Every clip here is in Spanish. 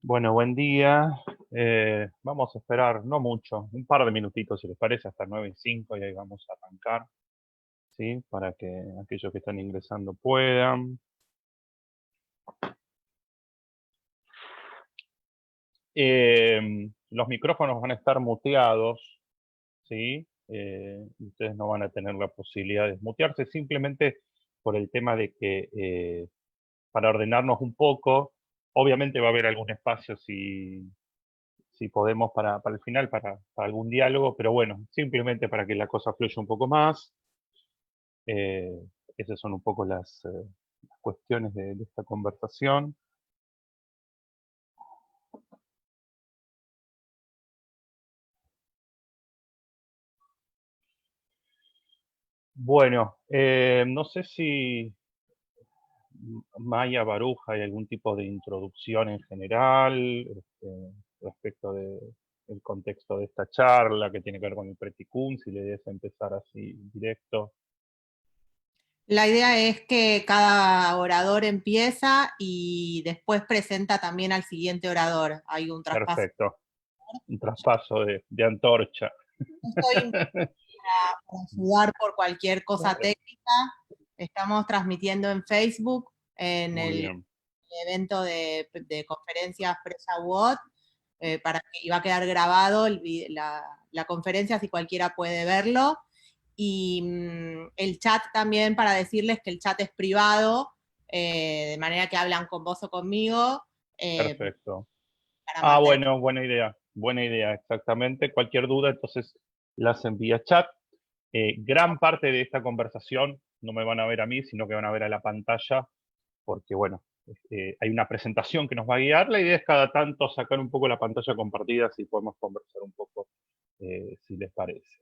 Bueno, buen día. Vamos a esperar, no mucho, un par de minutitos, si les parece, hasta 9:05 y ahí vamos a arrancar, ¿sí? Para que aquellos que están ingresando puedan. Los micrófonos van a estar muteados, ¿sí? Ustedes no van a tener la posibilidad de mutearse, simplemente por el tema de que para ordenarnos un poco, obviamente va a haber algún espacio si podemos para el final, para algún diálogo, pero bueno, simplemente para que la cosa fluya un poco más. Eh, Esas son un poco las cuestiones de esta conversación. Bueno, no sé si Maya Baruch hay algún tipo de introducción en general respecto del contexto de esta charla que tiene que ver con el Preticum, si le idea empezar así directo. La idea es que cada orador empieza y después presenta también al siguiente orador. Hay un traspaso. Perfecto, un traspaso de antorcha. Estoy para ayudar por cualquier cosa técnica. Estamos transmitiendo en Facebook, en Muy el bien. evento de conferencias Presa WOT, y va a quedar grabado la conferencia si cualquiera puede verlo. Y el chat también, para decirles que el chat es privado, de manera que hablan con vos o conmigo. Perfecto. Para Ah, mantener. bueno, buena idea, exactamente. Cualquier duda, entonces las envía chat. Gran parte de esta conversación no me van a ver a mí, sino que van a ver a la pantalla, porque bueno, hay una presentación que nos va a guiar. La idea es cada tanto sacar un poco la pantalla compartida, si podemos conversar un poco, si les parece.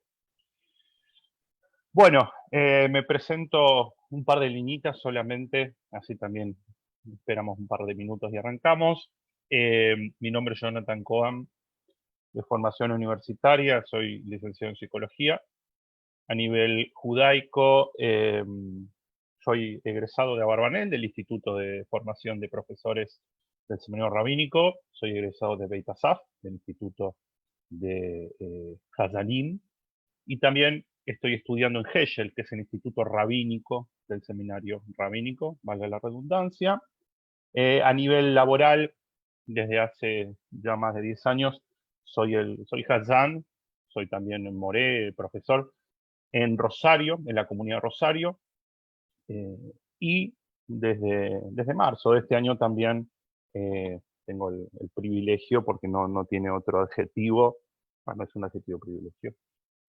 Bueno, me presento un par de liñitas solamente, así también esperamos un par de minutos y arrancamos. Mi nombre es Jonathan Cohen, de formación universitaria, soy licenciado en psicología. A nivel judaico, soy egresado de Abarbanel, del Instituto de Formación de Profesores del Seminario Rabínico. Soy egresado de Beit Asaf, del Instituto de Hazanim. Y también estoy estudiando en Heschel, que es el Instituto Rabínico del Seminario Rabínico, valga la redundancia. A nivel laboral, desde hace ya más de 10 años, soy Hazan, soy también en Moré, profesor en Rosario, en la comunidad Rosario, eh, y desde marzo de este año también tengo el privilegio, porque no tiene otro adjetivo, no es un adjetivo privilegio,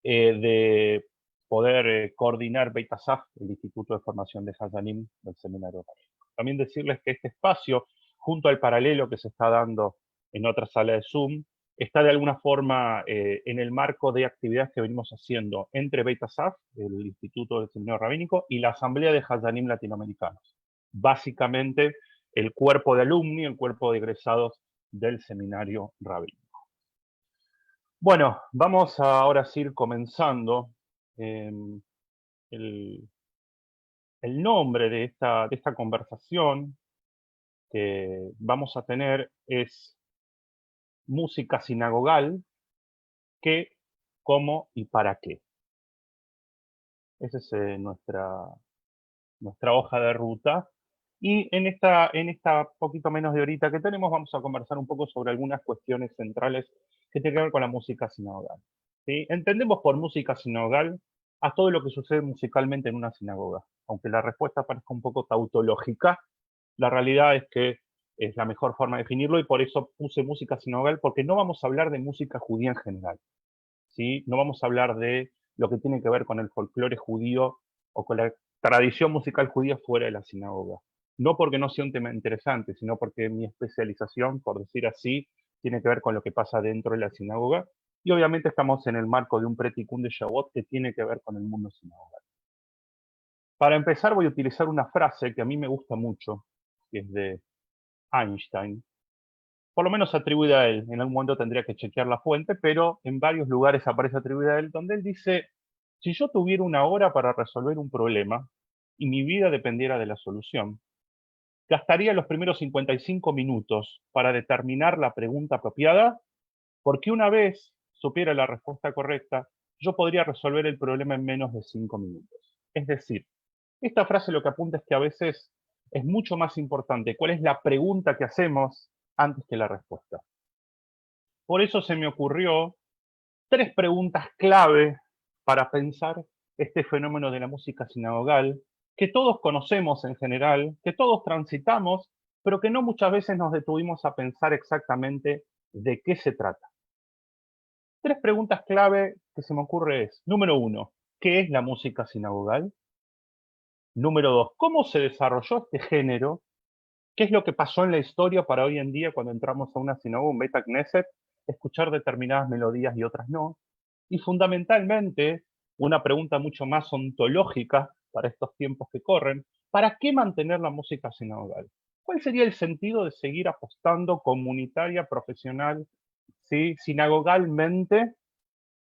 de poder coordinar Beit Asaf, el Instituto de Formación de Hazanim del Seminario Rabínico. También decirles que este espacio, junto al paralelo que se está dando en otra sala de Zoom, está de alguna forma en el marco de actividades que venimos haciendo entre Beit Asaf, el Instituto del Seminario Rabínico, y la Asamblea de Hazanim Latinoamericanos. Básicamente, el cuerpo de alumni, el cuerpo de egresados del Seminario Rabínico. Bueno, vamos a ahora sí ir comenzando. Eh, el, el nombre de esta conversación que vamos a tener es música sinagogal, qué, cómo y para qué. Esa es nuestra hoja de ruta. Y en esta poquito menos de horita que tenemos, vamos a conversar un poco sobre algunas cuestiones centrales que tienen que ver con la música sinagogal. ¿Sí? Entendemos por música sinagogal a todo lo que sucede musicalmente en una sinagoga. Aunque la respuesta parezca un poco tautológica, la realidad es que es la mejor forma de definirlo y por eso puse música sinagogal, porque no vamos a hablar de música judía en general. ¿Sí? No vamos a hablar de lo que tiene que ver con el folclore judío o con la tradición musical judía fuera de la sinagoga. No porque no sea un tema interesante, sino porque mi especialización, por decir así, tiene que ver con lo que pasa dentro de la sinagoga. Y obviamente estamos en el marco de un preticum de Shavuot que tiene que ver con el mundo sinagogal. Para empezar voy a utilizar una frase que a mí me gusta mucho, que es de Einstein, por lo menos atribuida a él. En algún momento tendría que chequear la fuente, pero en varios lugares aparece atribuida a él, donde él dice, si yo tuviera una hora para resolver un problema y mi vida dependiera de la solución, gastaría los primeros 55 minutos para determinar la pregunta apropiada, porque una vez supiera la respuesta correcta, yo podría resolver el problema en menos de 5 minutos. Es decir, esta frase lo que apunta es que a veces es mucho más importante cuál es la pregunta que hacemos antes que la respuesta. Por eso se me ocurrió 3 preguntas clave para pensar este fenómeno de la música sinagogal, que todos conocemos en general, que todos transitamos, pero que no muchas veces nos detuvimos a pensar exactamente de qué se trata. 3 preguntas clave que se me ocurre es, número 1, ¿qué es la música sinagogal? Número 2, ¿cómo se desarrolló este género? ¿Qué es lo que pasó en la historia para hoy en día cuando entramos a una sinagoga, un Beit Knesset, escuchar determinadas melodías y otras no? Y fundamentalmente, una pregunta mucho más ontológica para estos tiempos que corren, ¿para qué mantener la música sinagogal? ¿Cuál sería el sentido de seguir apostando comunitaria, profesional, ¿sí? Sinagogalmente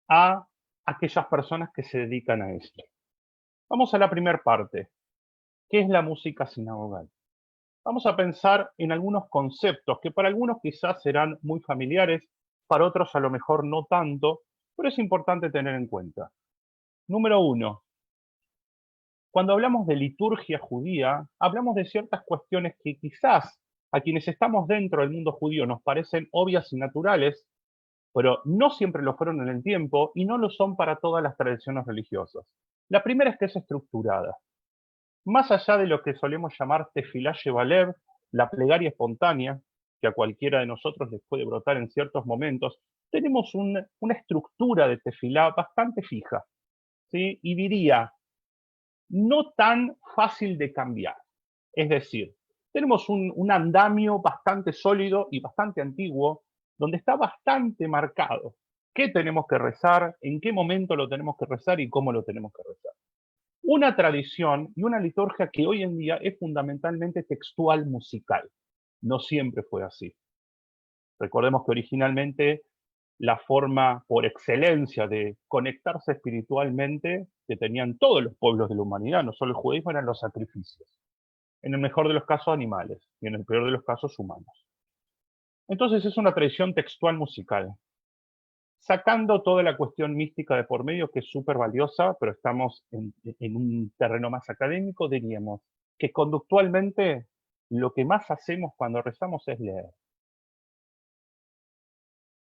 a aquellas personas que se dedican a esto? Vamos a la primera parte. ¿Qué es la música sinagogal? Vamos a pensar en algunos conceptos que para algunos quizás serán muy familiares, para otros a lo mejor no tanto, pero es importante tener en cuenta. Número 1. Cuando hablamos de liturgia judía, hablamos de ciertas cuestiones que quizás a quienes estamos dentro del mundo judío nos parecen obvias y naturales, pero no siempre lo fueron en el tiempo y no lo son para todas las tradiciones religiosas. La primera es que es estructurada. Más allá de lo que solemos llamar tefilá shebalev, la plegaria espontánea, que a cualquiera de nosotros les puede brotar en ciertos momentos, tenemos una estructura de tefilá bastante fija, ¿sí? Y diría, no tan fácil de cambiar. Es decir, tenemos un andamio bastante sólido y bastante antiguo, donde está bastante marcado qué tenemos que rezar, en qué momento lo tenemos que rezar y cómo lo tenemos que rezar. Una tradición y una liturgia que hoy en día es fundamentalmente textual musical. No siempre fue así. Recordemos que originalmente la forma por excelencia de conectarse espiritualmente que tenían todos los pueblos de la humanidad, no solo el judaísmo, eran los sacrificios. En el mejor de los casos animales y en el peor de los casos humanos. Entonces es una tradición textual musical, sacando toda la cuestión mística de por medio, que es súper valiosa, pero estamos en un terreno más académico, diríamos que conductualmente lo que más hacemos cuando rezamos es leer.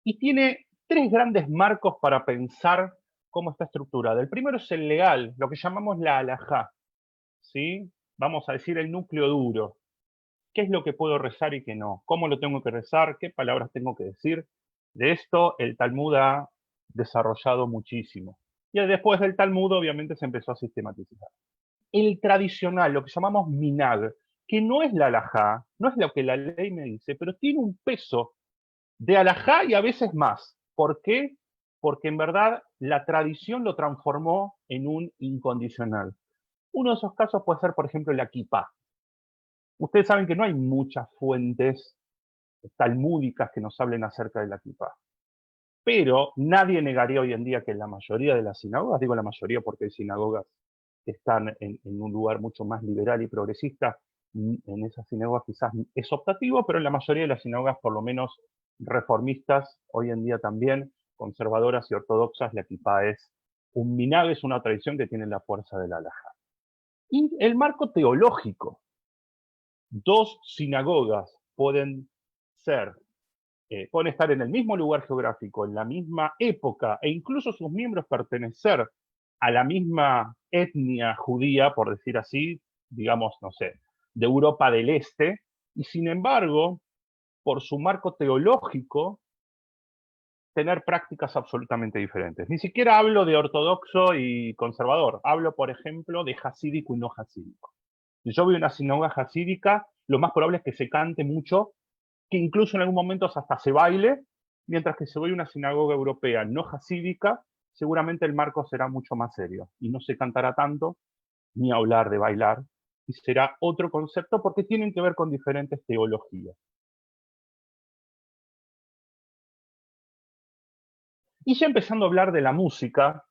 Y tiene 3 grandes marcos para pensar cómo está estructurada. El primero es el legal, lo que llamamos la halajá, ¿sí? Vamos a decir el núcleo duro. ¿Qué es lo que puedo rezar y qué no? ¿Cómo lo tengo que rezar? ¿Qué palabras tengo que decir? De esto el Talmud ha desarrollado muchísimo. Y después del Talmud obviamente se empezó a sistematizar. El tradicional, lo que llamamos minag, que no es la halajá, no es lo que la ley me dice, pero tiene un peso de halajá y a veces más. ¿Por qué? Porque en verdad la tradición lo transformó en un incondicional. Uno de esos casos puede ser, por ejemplo, la kipá. Ustedes saben que no hay muchas fuentes talmúdicas que nos hablen acerca de la kipá. Pero nadie negaría hoy en día que en la mayoría de las sinagogas, digo la mayoría porque hay sinagogas que están en un lugar mucho más liberal y progresista, en esas sinagogas quizás es optativo, pero en la mayoría de las sinagogas, por lo menos reformistas, hoy en día también, conservadoras y ortodoxas, la kipá es un minhag, es una tradición que tiene la fuerza del halajá. Y el marco teológico. 2 sinagogas pueden ser pueden estar en el mismo lugar geográfico, en la misma época, e incluso sus miembros pertenecer a la misma etnia judía, por decir así, digamos, no sé, de Europa del Este, y sin embargo, por su marco teológico, tener prácticas absolutamente diferentes. Ni siquiera hablo de ortodoxo y conservador, hablo, por ejemplo, de hasídico y no hasídico. Si yo voy a una sinagoga hasídica, lo más probable es que se cante mucho, que incluso en algún momento hasta se baile, mientras que si voy a una sinagoga europea no hasídica, seguramente el marco será mucho más serio y no se cantará tanto, ni hablar de bailar, y será otro concepto porque tienen que ver con diferentes teologías. Y ya empezando a hablar de la música,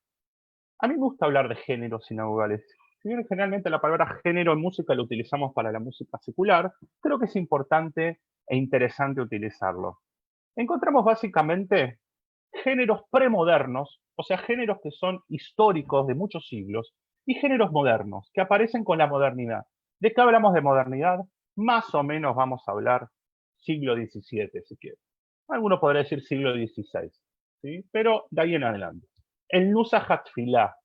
a mí me gusta hablar de géneros sinagogales. Si bien generalmente la palabra género en música la utilizamos para la música secular, creo que es importante e interesante utilizarlo. Encontramos básicamente géneros premodernos, o sea, géneros que son históricos de muchos siglos, y géneros modernos, que aparecen con la modernidad. ¿De qué hablamos de modernidad? Más o menos vamos a hablar siglo XVII, si quiere. Alguno podría decir siglo XVI, ¿sí? Pero de ahí en adelante. El Nusa Hatfilah,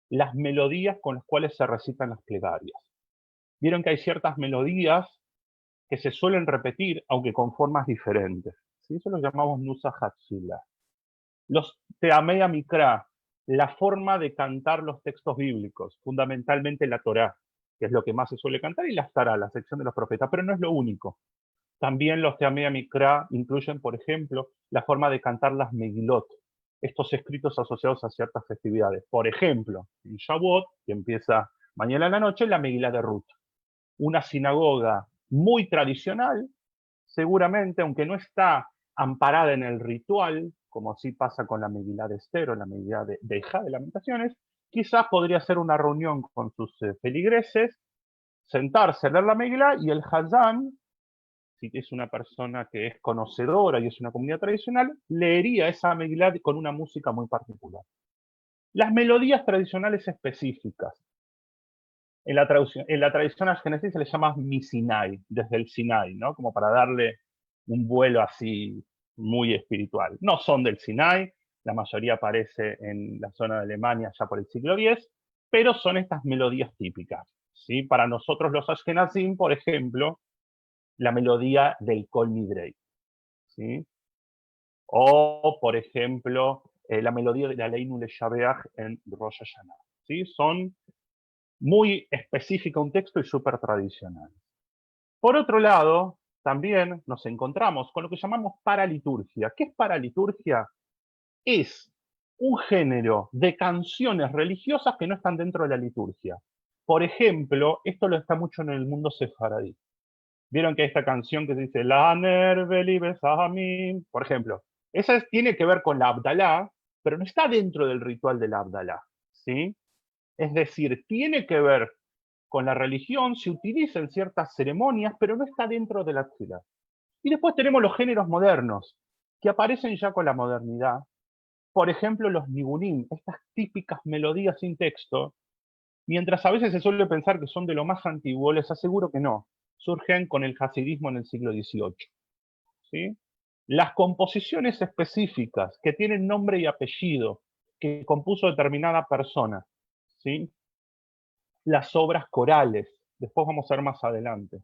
las melodías con las cuales se recitan las plegarias. Vieron que hay ciertas melodías que se suelen repetir, aunque con formas diferentes. ¿Sí? Eso lo llamamos Nusa Hatfilah. Los Teamea Mikra, la forma de cantar los textos bíblicos, fundamentalmente la Torá, que es lo que más se suele cantar, y la Tará, la sección de los profetas, pero no es lo único. También los Teamea Mikra incluyen, por ejemplo, la forma de cantar las Megilot, estos escritos asociados a ciertas festividades. Por ejemplo, en Shavuot, que empieza mañana en la noche, la Megilá de Ruth. Una sinagoga muy tradicional, seguramente, aunque no está amparada en el ritual, como así pasa con la Megilá de Esther o la Megilá de Ejá de Lamentaciones, quizás podría ser una reunión con sus feligreses, sentarse a leer la Megilá y el Hazán, si es una persona que es conocedora y es una comunidad tradicional, leería esa Megilá con una música muy particular. Las melodías tradicionales específicas. En la tradición ashkenazí se le llama Misinai, desde el Sinai, ¿no? Como para darle un vuelo así muy espiritual. No son del Sinai, la mayoría aparece en la zona de Alemania ya por el siglo X, pero son estas melodías típicas. ¿Sí? Para nosotros los ashkenazim, por ejemplo, la melodía del Kol Nidrei, ¿sí? O, por ejemplo, la melodía de la Aleinu Leshabeach en Rosh Hashanah. ¿Sí? Son muy específica un texto y súper tradicional. Por otro lado, también nos encontramos con lo que llamamos paraliturgia. ¿Qué es paraliturgia? Es un género de canciones religiosas que no están dentro de la liturgia. Por ejemplo, esto lo está mucho en el mundo sefaradí. Vieron que hay esta canción que dice La Nerveli Besamim, por ejemplo. Esa tiene que ver con la Abdalá, pero no está dentro del ritual de la Abdalá. ¿Sí? Es decir, tiene que ver con la religión, se utiliza en ciertas ceremonias, pero no está dentro de la tefilá. Y después tenemos los géneros modernos, que aparecen ya con la modernidad. Por ejemplo, los nigunim, estas típicas melodías sin texto, mientras a veces se suele pensar que son de lo más antiguo, les aseguro que no. Surgen con el hasidismo en el siglo XVIII. ¿Sí? Las composiciones específicas que tienen nombre y apellido, que compuso determinada persona, ¿sí? Las obras corales, después vamos a ver más adelante.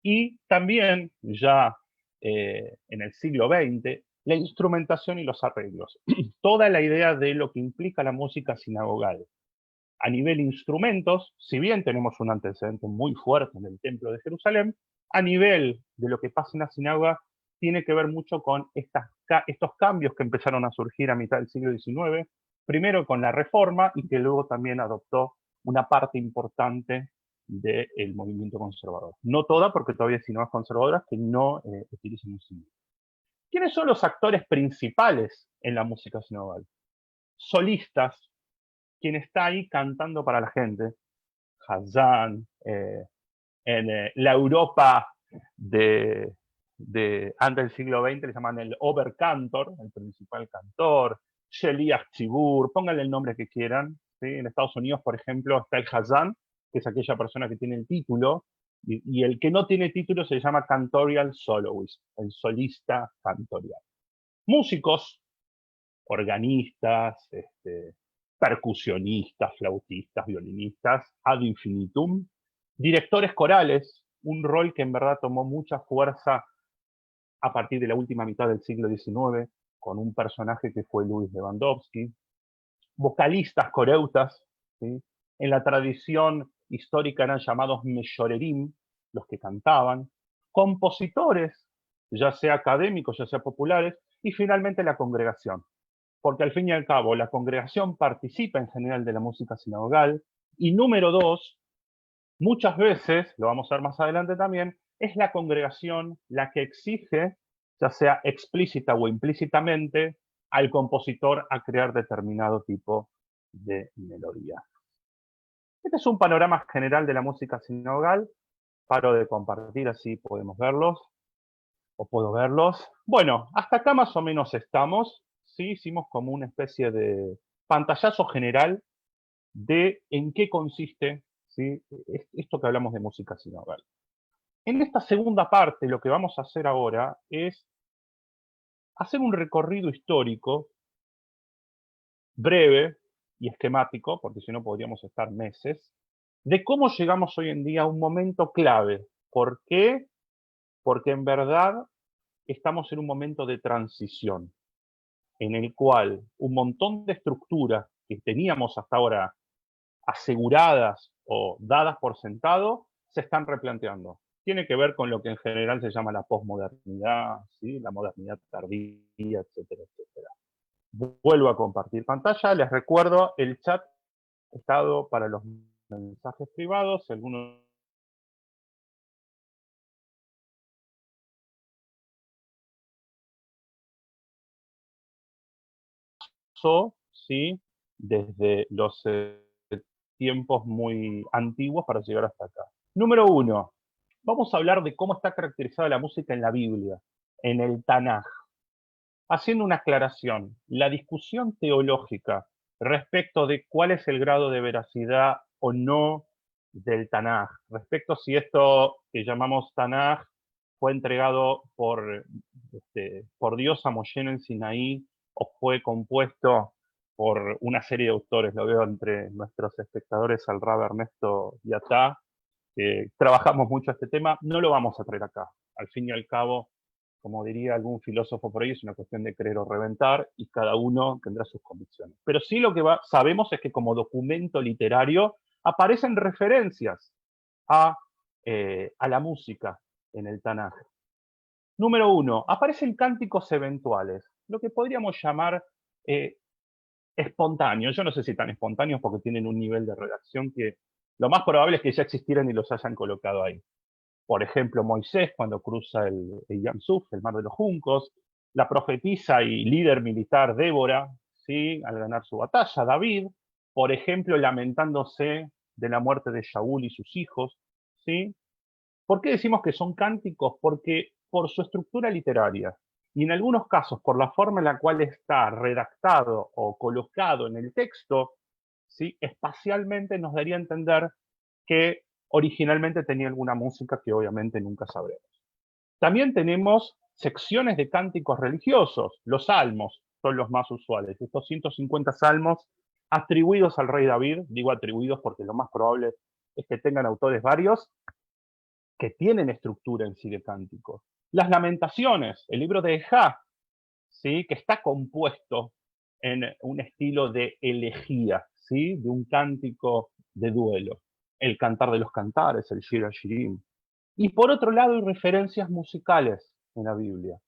Y también, ya en el siglo XX, la instrumentación y los arreglos. Toda la idea de lo que implica la música sinagogal. A nivel instrumentos, si bien tenemos un antecedente muy fuerte en el Templo de Jerusalén, a nivel de lo que pasa en la sinagoga, tiene que ver mucho con estos cambios que empezaron a surgir a mitad del siglo XIX, primero con la Reforma y que luego también adoptó una parte importante del movimiento conservador. No toda, porque todavía hay sinagogas conservadoras que no utilizan un símbolo. ¿Quiénes son los actores principales en la música sinagogal? Solistas, quien está ahí cantando para la gente. Hazán, en la Europa de antes del siglo XX le llaman el Oberkantor, el principal cantor, Sheliach Tzibur, pónganle el nombre que quieran. ¿Sí? En Estados Unidos, por ejemplo, está el Hazán, que es aquella persona que tiene el título, y el que no tiene título se llama Cantorial Soloist, el solista cantorial. Músicos, organistas, percusionistas, flautistas, violinistas, ad infinitum, directores corales, un rol que en verdad tomó mucha fuerza a partir de la última mitad del siglo XIX, con un personaje que fue Luis Lewandowski, vocalistas, coreutas, ¿sí? En la tradición histórica eran llamados meyorerim, los que cantaban, compositores, ya sea académicos, ya sea populares, y finalmente la congregación, porque al fin y al cabo la congregación participa en general de la música sinagogal, y número dos, muchas veces, lo vamos a ver más adelante también, es la congregación la que exige, ya sea explícita o implícitamente, al compositor a crear determinado tipo de melodía. Este es un panorama general de la música sinogal. Paro de compartir, así podemos verlos, o puedo verlos. Bueno, hasta acá más o menos estamos. ¿Sí? Hicimos como una especie de pantallazo general de en qué consiste, ¿sí?, esto que hablamos de música sinogal. En esta segunda parte, lo que vamos a hacer ahora es hacer un recorrido histórico breve y esquemático, porque si no podríamos estar meses, de cómo llegamos hoy en día a un momento clave. ¿Por qué? Porque en verdad estamos en un momento de transición, en el cual un montón de estructuras que teníamos hasta ahora aseguradas o dadas por sentado, se están replanteando. Tiene que ver con lo que en general se llama la posmodernidad, ¿sí?, la modernidad tardía, etcétera, etcétera. Vuelvo a compartir pantalla. Les recuerdo, el chat estado para los mensajes privados. Si alguno pasó, ¿sí?, desde los tiempos muy antiguos para llegar hasta acá. Número 1. Vamos a hablar de cómo está caracterizada la música en la Biblia, en el Tanaj. Haciendo una aclaración, la discusión teológica respecto de cuál es el grado de veracidad o no del Tanaj, respecto si esto que llamamos Tanaj fue entregado por Dios a Moshe en el Sinaí o fue compuesto por una serie de autores. Lo veo entre nuestros espectadores al Rab Ernesto Yatá, que trabajamos mucho este tema. No lo vamos a traer acá. Al fin y al cabo, como diría algún filósofo por ahí, es una cuestión de creer o reventar, y cada uno tendrá sus convicciones. Pero sí lo que sabemos es que como documento literario aparecen referencias a, a la música en el Tanaj. Número 1, aparecen cánticos eventuales, lo que podríamos llamar espontáneos. Yo no sé si tan espontáneos porque tienen un nivel de redacción que lo más probable es que ya existieran y los hayan colocado ahí. Por ejemplo, Moisés cuando cruza el Yam Suf, el Mar de los Juncos, la profetisa y líder militar Débora, ¿sí?, al ganar su batalla, David, por ejemplo, lamentándose de la muerte de Shaul y sus hijos, ¿sí? ¿Por qué decimos que son cánticos? Porque por su estructura literaria y en algunos casos por la forma en la cual está redactado o colocado en el texto, ¿sí?, espacialmente nos daría a entender que originalmente tenía alguna música que obviamente nunca sabremos. También tenemos secciones de cánticos religiosos. Los salmos son los más usuales. Estos 150 salmos atribuidos al rey David, digo atribuidos porque lo más probable es que tengan autores varios, que tienen estructura en sí de cánticos. Las lamentaciones, el libro de Ejá, ¿sí?, que está compuesto en un estilo de elegía, ¿sí?, de un cántico de duelo. El cantar de los cantares, el Shir HaShirim. Y por otro lado hay referencias musicales en la Biblia.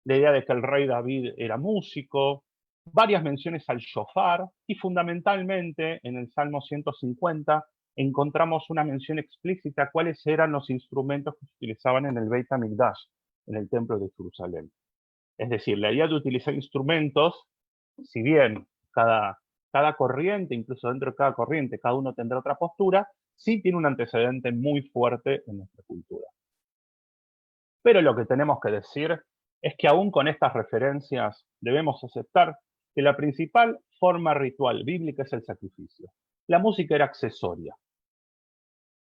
La idea de que el rey David era músico, varias menciones al shofar y fundamentalmente en el Salmo 150 encontramos una mención explícita a cuáles eran los instrumentos que se utilizaban en el Beit HaMikdash, en el templo de Jerusalén. Es decir, la idea de utilizar instrumentos, si bien cada corriente, incluso dentro de cada corriente, cada uno tendrá otra postura, sí tiene un antecedente muy fuerte en nuestra cultura. Pero lo que tenemos que decir es que aún con estas referencias debemos aceptar que la principal forma ritual bíblica es el sacrificio. La música era accesoria.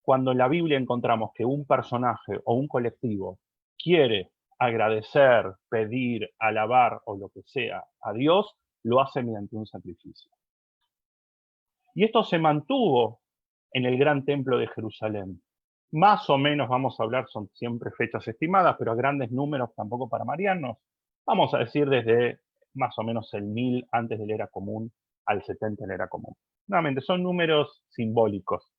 Cuando en la Biblia encontramos que un personaje o un colectivo quiere agradecer, pedir, alabar o lo que sea a Dios, lo hace mediante un sacrificio. Y esto se mantuvo en el gran templo de Jerusalén. Más o menos, vamos a hablar, son siempre fechas estimadas, pero a grandes números tampoco para marearnos. Vamos a decir desde más o menos el 1000 antes de la era común al 70 en la era común. Nuevamente, son números simbólicos.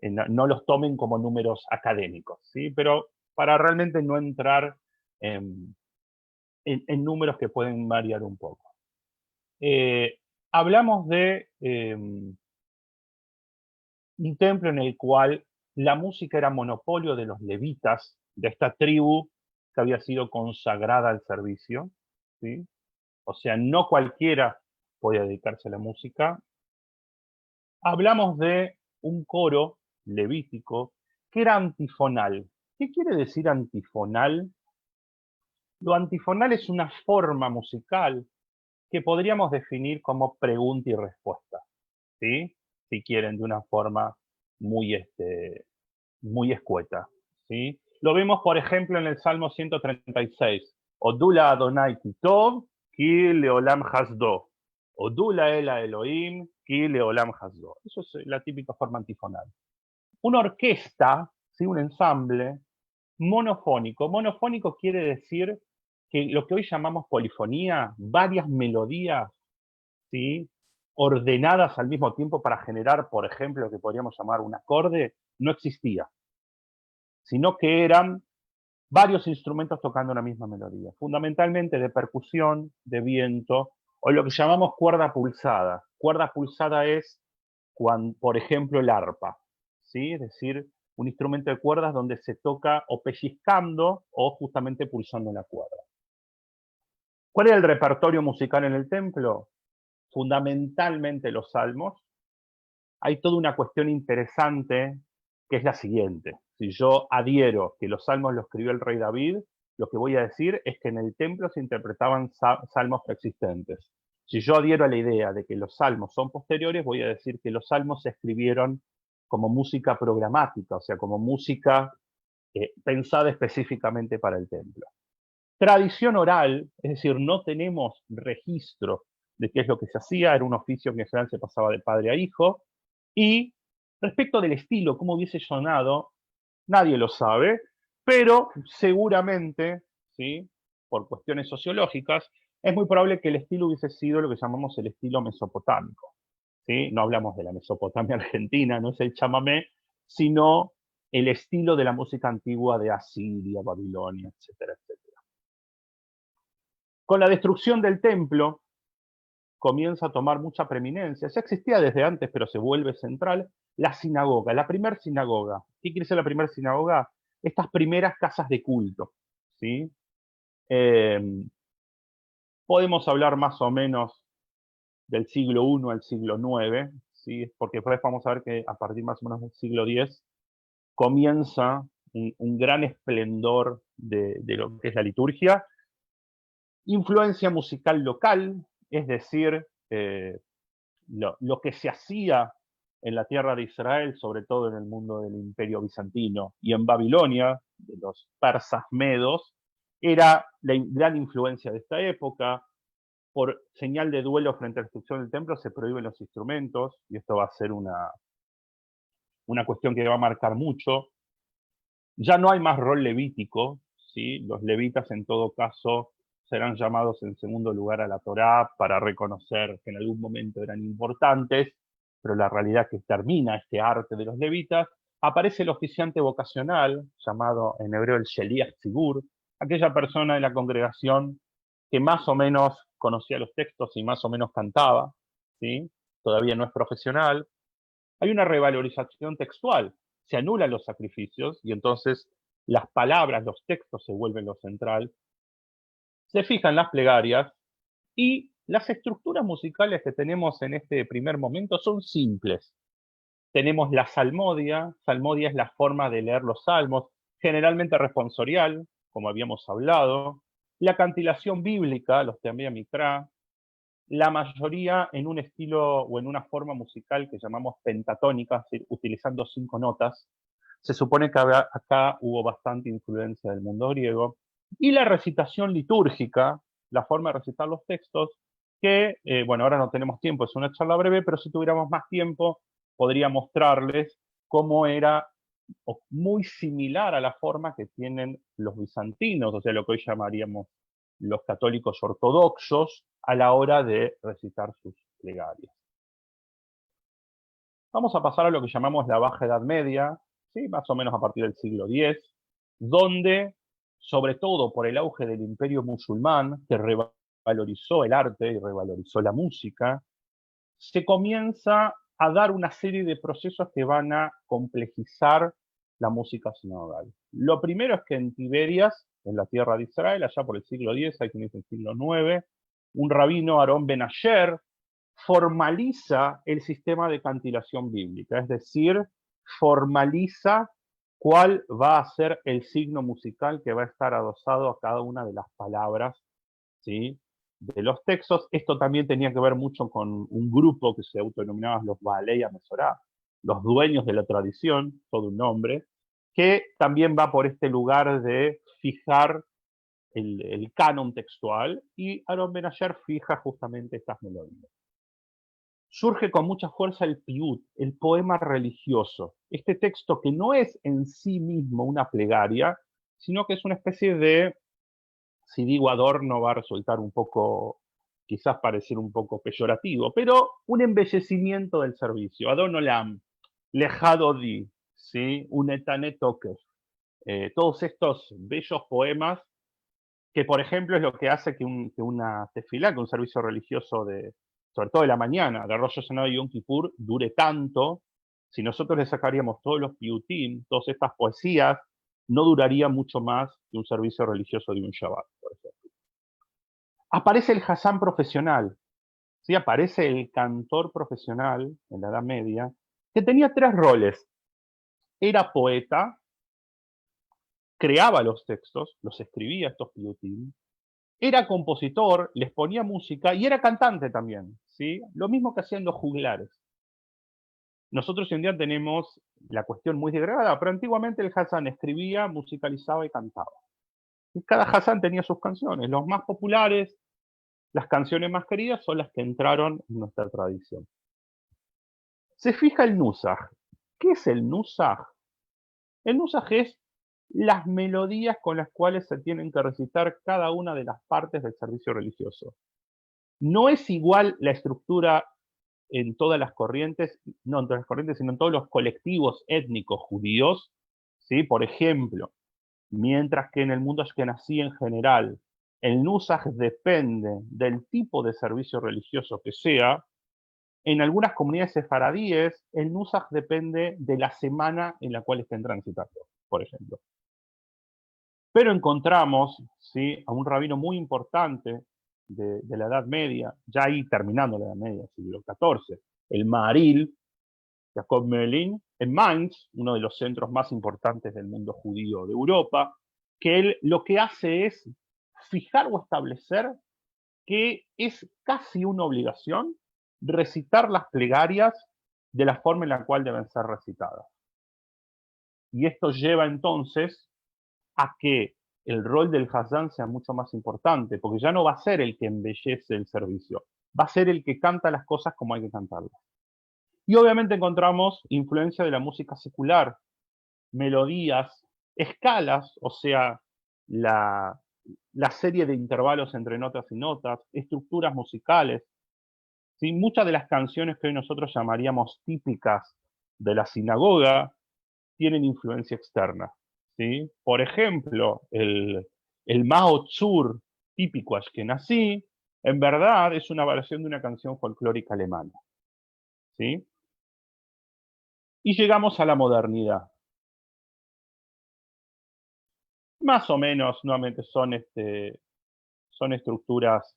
No los tomen como números académicos, ¿sí? Pero para realmente no entrar en números que pueden variar un poco. Hablamos de un templo en el cual la música era monopolio de los levitas, de esta tribu que había sido consagrada al servicio, ¿sí? O sea, no cualquiera podía dedicarse a la música. Hablamos de un coro levítico que era antifonal. ¿Qué quiere decir antifonal? Lo antifonal es una forma musical que podríamos definir como pregunta y respuesta, ¿sí? Si quieren, de una forma muy, muy escueta, ¿sí? Lo vemos, por ejemplo, en el Salmo 136. Odula Adonai Kitov, ki leolam hasdo. Odula ela Elohim, ki leolam hasdo. Eso es la típica forma antifonal. Una orquesta, ¿sí? Un ensamble monofónico. Monofónico quiere decir que lo que hoy llamamos polifonía, varias melodías, ¿sí? Ordenadas al mismo tiempo para generar, por ejemplo, lo que podríamos llamar un acorde, no existía, sino que eran varios instrumentos tocando una misma melodía, fundamentalmente de percusión, de viento, o lo que llamamos cuerda pulsada. Cuerda pulsada es, cuando, por ejemplo, el arpa, ¿sí? Es decir, un instrumento de cuerdas donde se toca o pellizcando o justamente pulsando la cuerda. ¿Cuál era el repertorio musical en el templo? Fundamentalmente los salmos. Hay toda una cuestión interesante que es la siguiente. Si yo adhiero que los salmos los escribió el rey David, lo que voy a decir es que en el templo se interpretaban salmos preexistentes. Si yo adhiero a la idea de que los salmos son posteriores, voy a decir que los salmos se escribieron como música programática, o sea, como música pensada específicamente para el templo. Tradición oral, es decir, no tenemos registro de qué es lo que se hacía, era un oficio que en general se pasaba de padre a hijo, y respecto del estilo, cómo hubiese sonado, nadie lo sabe, pero seguramente, ¿sí? Por cuestiones sociológicas, es muy probable que el estilo hubiese sido lo que llamamos el estilo mesopotámico, ¿sí? No hablamos de la Mesopotamia argentina, no es el chamamé, sino el estilo de la música antigua de Asiria, Babilonia, etcétera, etcétera. Con la destrucción del templo comienza a tomar mucha preeminencia. Ya existía desde antes, pero se vuelve central, la sinagoga, la primera sinagoga. ¿Qué quiere decir la primera sinagoga? Estas primeras casas de culto, ¿sí? Podemos hablar más o menos del siglo I al siglo IX, ¿sí? Porque después vamos a ver que a partir más o menos del siglo X comienza un gran esplendor de lo que es la liturgia. Influencia musical local, es decir, lo que se hacía en la tierra de Israel, sobre todo en el mundo del imperio bizantino, y en Babilonia, de los persas medos, era la gran influencia de esta época. Por señal de duelo frente a la destrucción del templo se prohíben los instrumentos, y esto va a ser una cuestión que va a marcar mucho. Ya no hay más rol levítico, ¿sí? Los levitas en todo caso serán llamados en segundo lugar a la Torá para reconocer que en algún momento eran importantes, pero la realidad es que termina este arte de los levitas. Aparece el oficiante vocacional, llamado en hebreo el Sheliach Tzibur, aquella persona de la congregación que más o menos conocía los textos y más o menos cantaba, ¿sí? Todavía no es profesional. Hay una revalorización textual, se anulan los sacrificios y entonces las palabras, los textos se vuelven lo central, se fijan las plegarias y las estructuras musicales que tenemos en este primer momento son simples. Tenemos la salmodia, salmodia es la forma de leer los salmos, generalmente responsorial, como habíamos hablado, la cantilación bíblica, los Teamea Mikra, la mayoría en un estilo o en una forma musical que llamamos pentatónica, utilizando 5 notas. Se supone que acá hubo bastante influencia del mundo griego. Y la recitación litúrgica, la forma de recitar los textos, que, bueno, ahora no tenemos tiempo, es una charla breve, pero si tuviéramos más tiempo, podría mostrarles cómo era muy similar a la forma que tienen los bizantinos, o sea, lo que hoy llamaríamos los católicos ortodoxos, a la hora de recitar sus plegarias. Vamos a pasar a lo que llamamos la Baja Edad Media, ¿sí? Más o menos a partir del siglo X, donde, sobre todo por el auge del imperio musulmán, que revalorizó el arte y revalorizó la música, se comienza a dar una serie de procesos que van a complejizar la música sinagogal. Lo primero es que en Tiberias, en la tierra de Israel, allá por el siglo X, hay quien dice el siglo IX, un rabino, Aarón Ben Asher, formaliza el sistema de cantilación bíblica, es decir, formaliza cuál va a ser el signo musical que va a estar adosado a cada una de las palabras, ¿sí?, de los textos. Esto también tenía que ver mucho con un grupo que se autodenominaba los Baalei Mesorá, los dueños de la tradición, todo un nombre, que también va por este lugar de fijar el canon textual, y Aaron Ben Asher fija justamente estas melodías. Surge con mucha fuerza el piut, el poema religioso, este texto que no es en sí mismo una plegaria, sino que es una especie de, si digo adorno va a resultar un poco, quizás parecer un poco peyorativo, pero un embellecimiento del servicio. Adon Olam, Lejado Di, ¿sí?, un Etane Tokef, todos estos bellos poemas que, por ejemplo, es lo que hace que una tefilá, que un servicio religioso, sobre todo de la mañana, de Rosh Hashanah y Yom Kippur, dure tanto. Si nosotros le sacaríamos todos los piutim, todas estas poesías, no duraría mucho más que un servicio religioso de un Shabbat, por ejemplo. Aparece el Hassán profesional, ¿sí? Aparece el cantor profesional en la Edad Media, que tenía tres roles. Era poeta, creaba los textos, los escribía estos piutim, era compositor, les ponía música y era cantante también, ¿sí? Lo mismo que hacían los juglares. Nosotros hoy en día tenemos la cuestión muy degradada, pero antiguamente el Hassán escribía, musicalizaba y cantaba. Y cada Hassán tenía sus canciones. Los más populares, las canciones más queridas, son las que entraron en nuestra tradición. Se fija el Nusach. ¿Qué es el Nusach? El Nusach es las melodías con las cuales se tienen que recitar cada una de las partes del servicio religioso. No es igual la estructura en todas las corrientes, no en todas las corrientes, sino en todos los colectivos étnicos judíos, ¿sí? Por ejemplo, mientras que en el mundo ashkenazí en general, el Nusach depende del tipo de servicio religioso que sea, en algunas comunidades sefaradíes, el Nusach depende de la semana en la cual estén transitando, por ejemplo. Pero encontramos, ¿sí?, a un rabino muy importante de la Edad Media, ya ahí terminando la Edad Media, siglo XIV, el Maharil, Jacob Merlin, en Mainz, uno de los centros más importantes del mundo judío de Europa, que él lo que hace es fijar o establecer que es casi una obligación recitar las plegarias de la forma en la cual deben ser recitadas. Y esto lleva entonces a que el rol del Hazzán sea mucho más importante, porque ya no va a ser el que embellece el servicio, va a ser el que canta las cosas como hay que cantarlas. Y obviamente encontramos influencia de la música secular, melodías, escalas, o sea, la serie de intervalos entre notas y notas, estructuras musicales. ¿Sí? Muchas de las canciones que hoy nosotros llamaríamos típicas de la sinagoga tienen influencia externa. ¿Sí? Por ejemplo, el Mao Tzur típico ashkenazí, en verdad es una versión de una canción folclórica alemana. ¿Sí? Y llegamos a la modernidad. Más o menos, nuevamente, son estructuras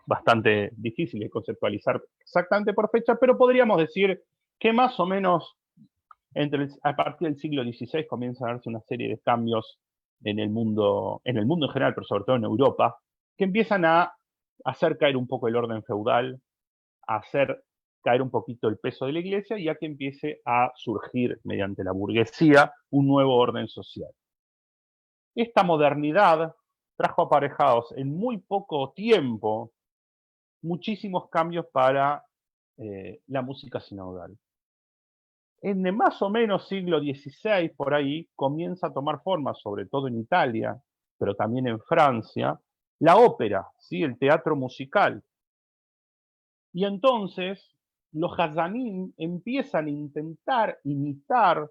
bastante difíciles de conceptualizar exactamente por fecha, pero podríamos decir que más o menos a partir del siglo XVI comienza a darse una serie de cambios en el mundo en general, pero sobre todo en Europa, que empiezan a hacer caer un poco el orden feudal, a hacer caer un poquito el peso de la iglesia, y a que empiece a surgir mediante la burguesía un nuevo orden social. Esta modernidad trajo aparejados en muy poco tiempo muchísimos cambios para la música sinagogal. En el más o menos siglo XVI, por ahí, comienza a tomar forma, sobre todo en Italia, pero también en Francia, la ópera, ¿sí?, el teatro musical. Y entonces los Hazanim empiezan a intentar imitar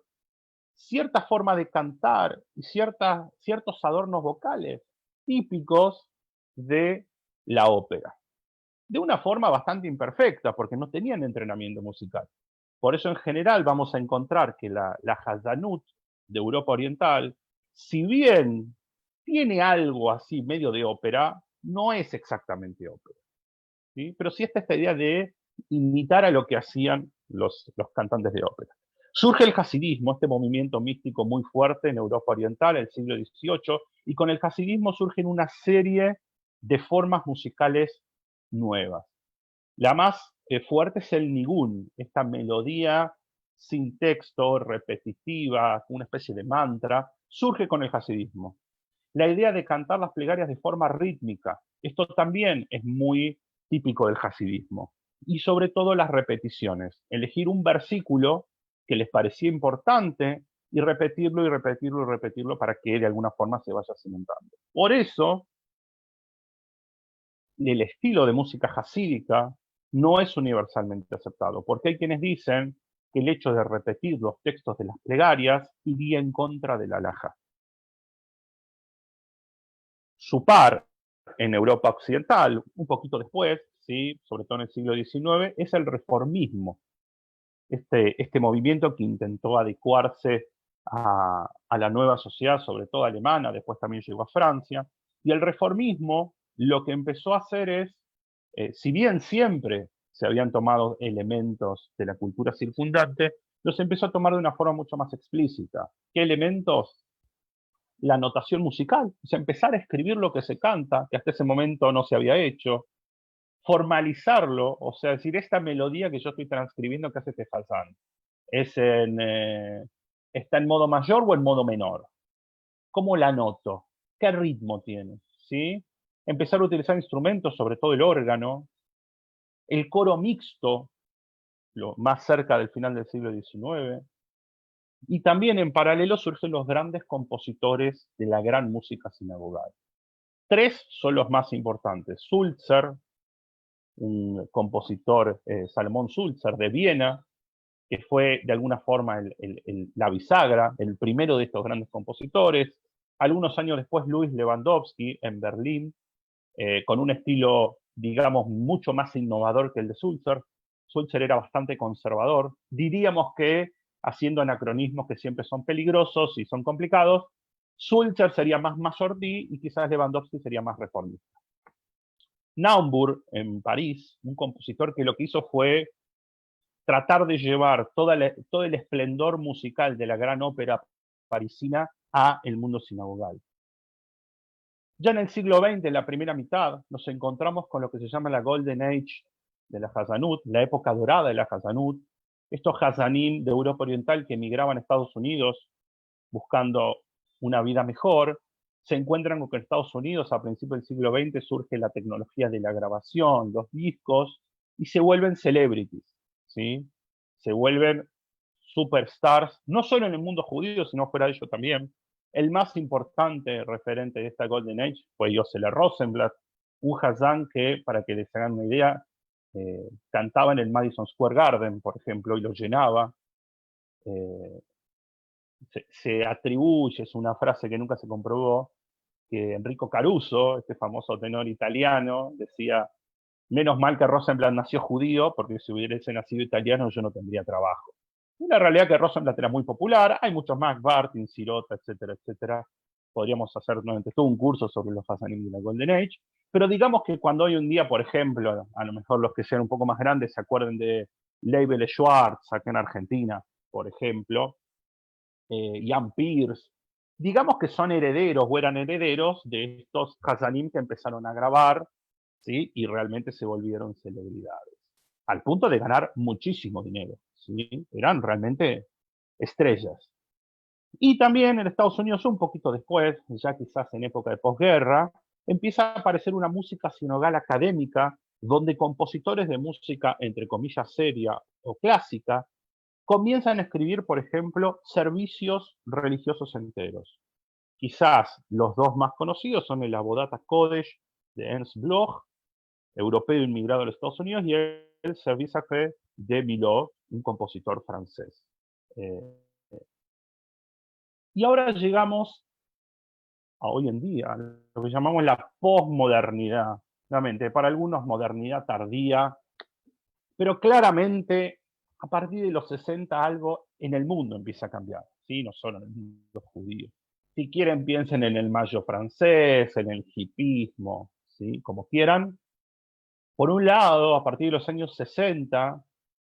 cierta forma de cantar y ciertos adornos vocales típicos de la ópera. De una forma bastante imperfecta, porque no tenían entrenamiento musical. Por eso en general vamos a encontrar que la Hazanut de Europa Oriental, si bien tiene algo así medio de ópera, no es exactamente ópera, ¿sí? Pero sí está esta idea de imitar a lo que hacían los cantantes de ópera. Surge el hasidismo, este movimiento místico muy fuerte en Europa Oriental, en el siglo XVIII, y con el hasidismo surgen una serie de formas musicales nuevas. La más fuerte es el nigún, esta melodía sin texto, repetitiva, una especie de mantra, surge con el hasidismo. La idea de cantar las plegarias de forma rítmica, esto también es muy típico del hasidismo. Y sobre todo las repeticiones, elegir un versículo que les parecía importante y repetirlo y repetirlo y repetirlo para que de alguna forma se vaya cimentando. Por eso, el estilo de música hasídica no es universalmente aceptado, porque hay quienes dicen que el hecho de repetir los textos de las plegarias iría en contra de la halajá. Su par en Europa Occidental, un poquito después, ¿sí? Sobre todo en el siglo XIX, es el reformismo, este movimiento que intentó adecuarse a la nueva sociedad, sobre todo alemana, después también llegó a Francia, y el reformismo lo que empezó a hacer es, si bien siempre se habían tomado elementos de la cultura circundante, los empezó a tomar de una forma mucho más explícita. ¿Qué elementos? La notación musical, o sea, empezar a escribir lo que se canta, que hasta ese momento no se había hecho, formalizarlo, o sea, decir, esta melodía que yo estoy transcribiendo, ¿qué hace este Hazán? ¿Está en modo mayor o en modo menor? ¿Cómo la noto? ¿Qué ritmo tiene? ¿Sí? Empezar a utilizar instrumentos, sobre todo el órgano, el coro mixto, lo más cerca del final del siglo XIX, y también en paralelo surgen los grandes compositores de la gran música sinagogal. Tres son los más importantes. Sulzer, un compositor, Salomón Sulzer, de Viena, que fue de alguna forma la bisagra, el primero de estos grandes compositores. Algunos años después, Luis Lewandowski, en Berlín, con un estilo, digamos, mucho más innovador que el de Sulzer. Sulzer era bastante conservador. Diríamos que, haciendo anacronismos que siempre son peligrosos y son complicados, Sulzer sería más Masordi y quizás Lewandowski sería más reformista. Naumburg, en París, un compositor que lo que hizo fue tratar de llevar todo el esplendor musical de la gran ópera parisina a el mundo sinagogal. Ya en el siglo XX, en la primera mitad, nos encontramos con lo que se llama la Golden Age de la Hazanut, la época dorada de la Hazanut, estos Hazanim de Europa Oriental que emigraban a Estados Unidos buscando una vida mejor, se encuentran con que en Estados Unidos a principios del siglo XX surge la tecnología de la grabación, los discos, y se vuelven celebrities, ¿sí? Se vuelven superstars, no solo en el mundo judío, sino fuera de ello también. El más importante referente de esta Golden Age fue Yosele Rosenblatt, un Hazán que, para que les hagan una idea, cantaba en el Madison Square Garden, por ejemplo, y lo llenaba. Se atribuye, es una frase que nunca se comprobó, que Enrico Caruso, este famoso tenor italiano, decía, menos mal que Rosenblatt nació judío, porque si hubiese nacido italiano yo no tendría trabajo. Una realidad que Rosenblatt era muy popular, hay muchos más, Bartin, Sirota, etcétera, etcétera. Podríamos hacer nuevamente todo un curso sobre los Hazanim de la Golden Age, pero digamos que cuando hoy un día, por ejemplo, a lo mejor los que sean un poco más grandes se acuerden de Leibele Schwartz, acá en Argentina, por ejemplo, Jan Pearce, digamos que son herederos o eran herederos de estos Hazanim que empezaron a grabar, ¿sí? Y realmente se volvieron celebridades, al punto de ganar muchísimo dinero, ¿sí? Eran realmente estrellas. Y también en Estados Unidos, un poquito después, ya quizás en época de posguerra, empieza a aparecer una música sinogal académica, donde compositores de música, entre comillas, seria o clásica, comienzan a escribir, por ejemplo, servicios religiosos enteros. Quizás los dos más conocidos son el Avodat Kodesh de Ernst Bloch, europeo inmigrado a los Estados Unidos, y el Service Sacré de Milhaud, un compositor francés. Y ahora llegamos a hoy en día, lo que llamamos la posmodernidad. Nuevamente, para algunos modernidad tardía, pero claramente a partir de los 60 algo en el mundo empieza a cambiar, ¿sí? No solo en el mundo judío. Si quieren, piensen en el mayo francés, en el hipismo, ¿sí? Como quieran, Por un lado, a partir de los años 60,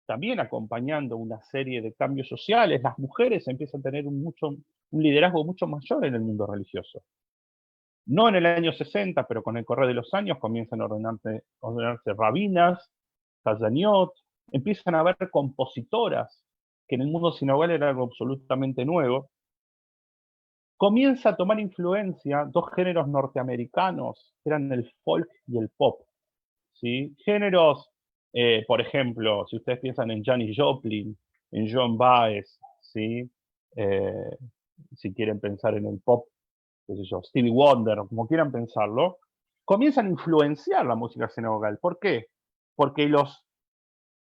también acompañando una serie de cambios sociales, las mujeres empiezan a tener un liderazgo mucho mayor en el mundo religioso. No en el año 60, pero con el correr de los años comienzan a ordenarse rabinas, Hazaniot, empiezan a haber compositoras, que en el mundo sinagogal era algo absolutamente nuevo. Comienza a tomar influencia dos géneros norteamericanos, que eran el folk y el pop. ¿Sí? Géneros, por ejemplo, si ustedes piensan en Janis Joplin, en Joan Baez, ¿sí? Eh, si quieren pensar en el pop, qué sé yo, Stevie Wonder, como quieran pensarlo, comienzan a influenciar la música sinagogal. ¿Por qué? Porque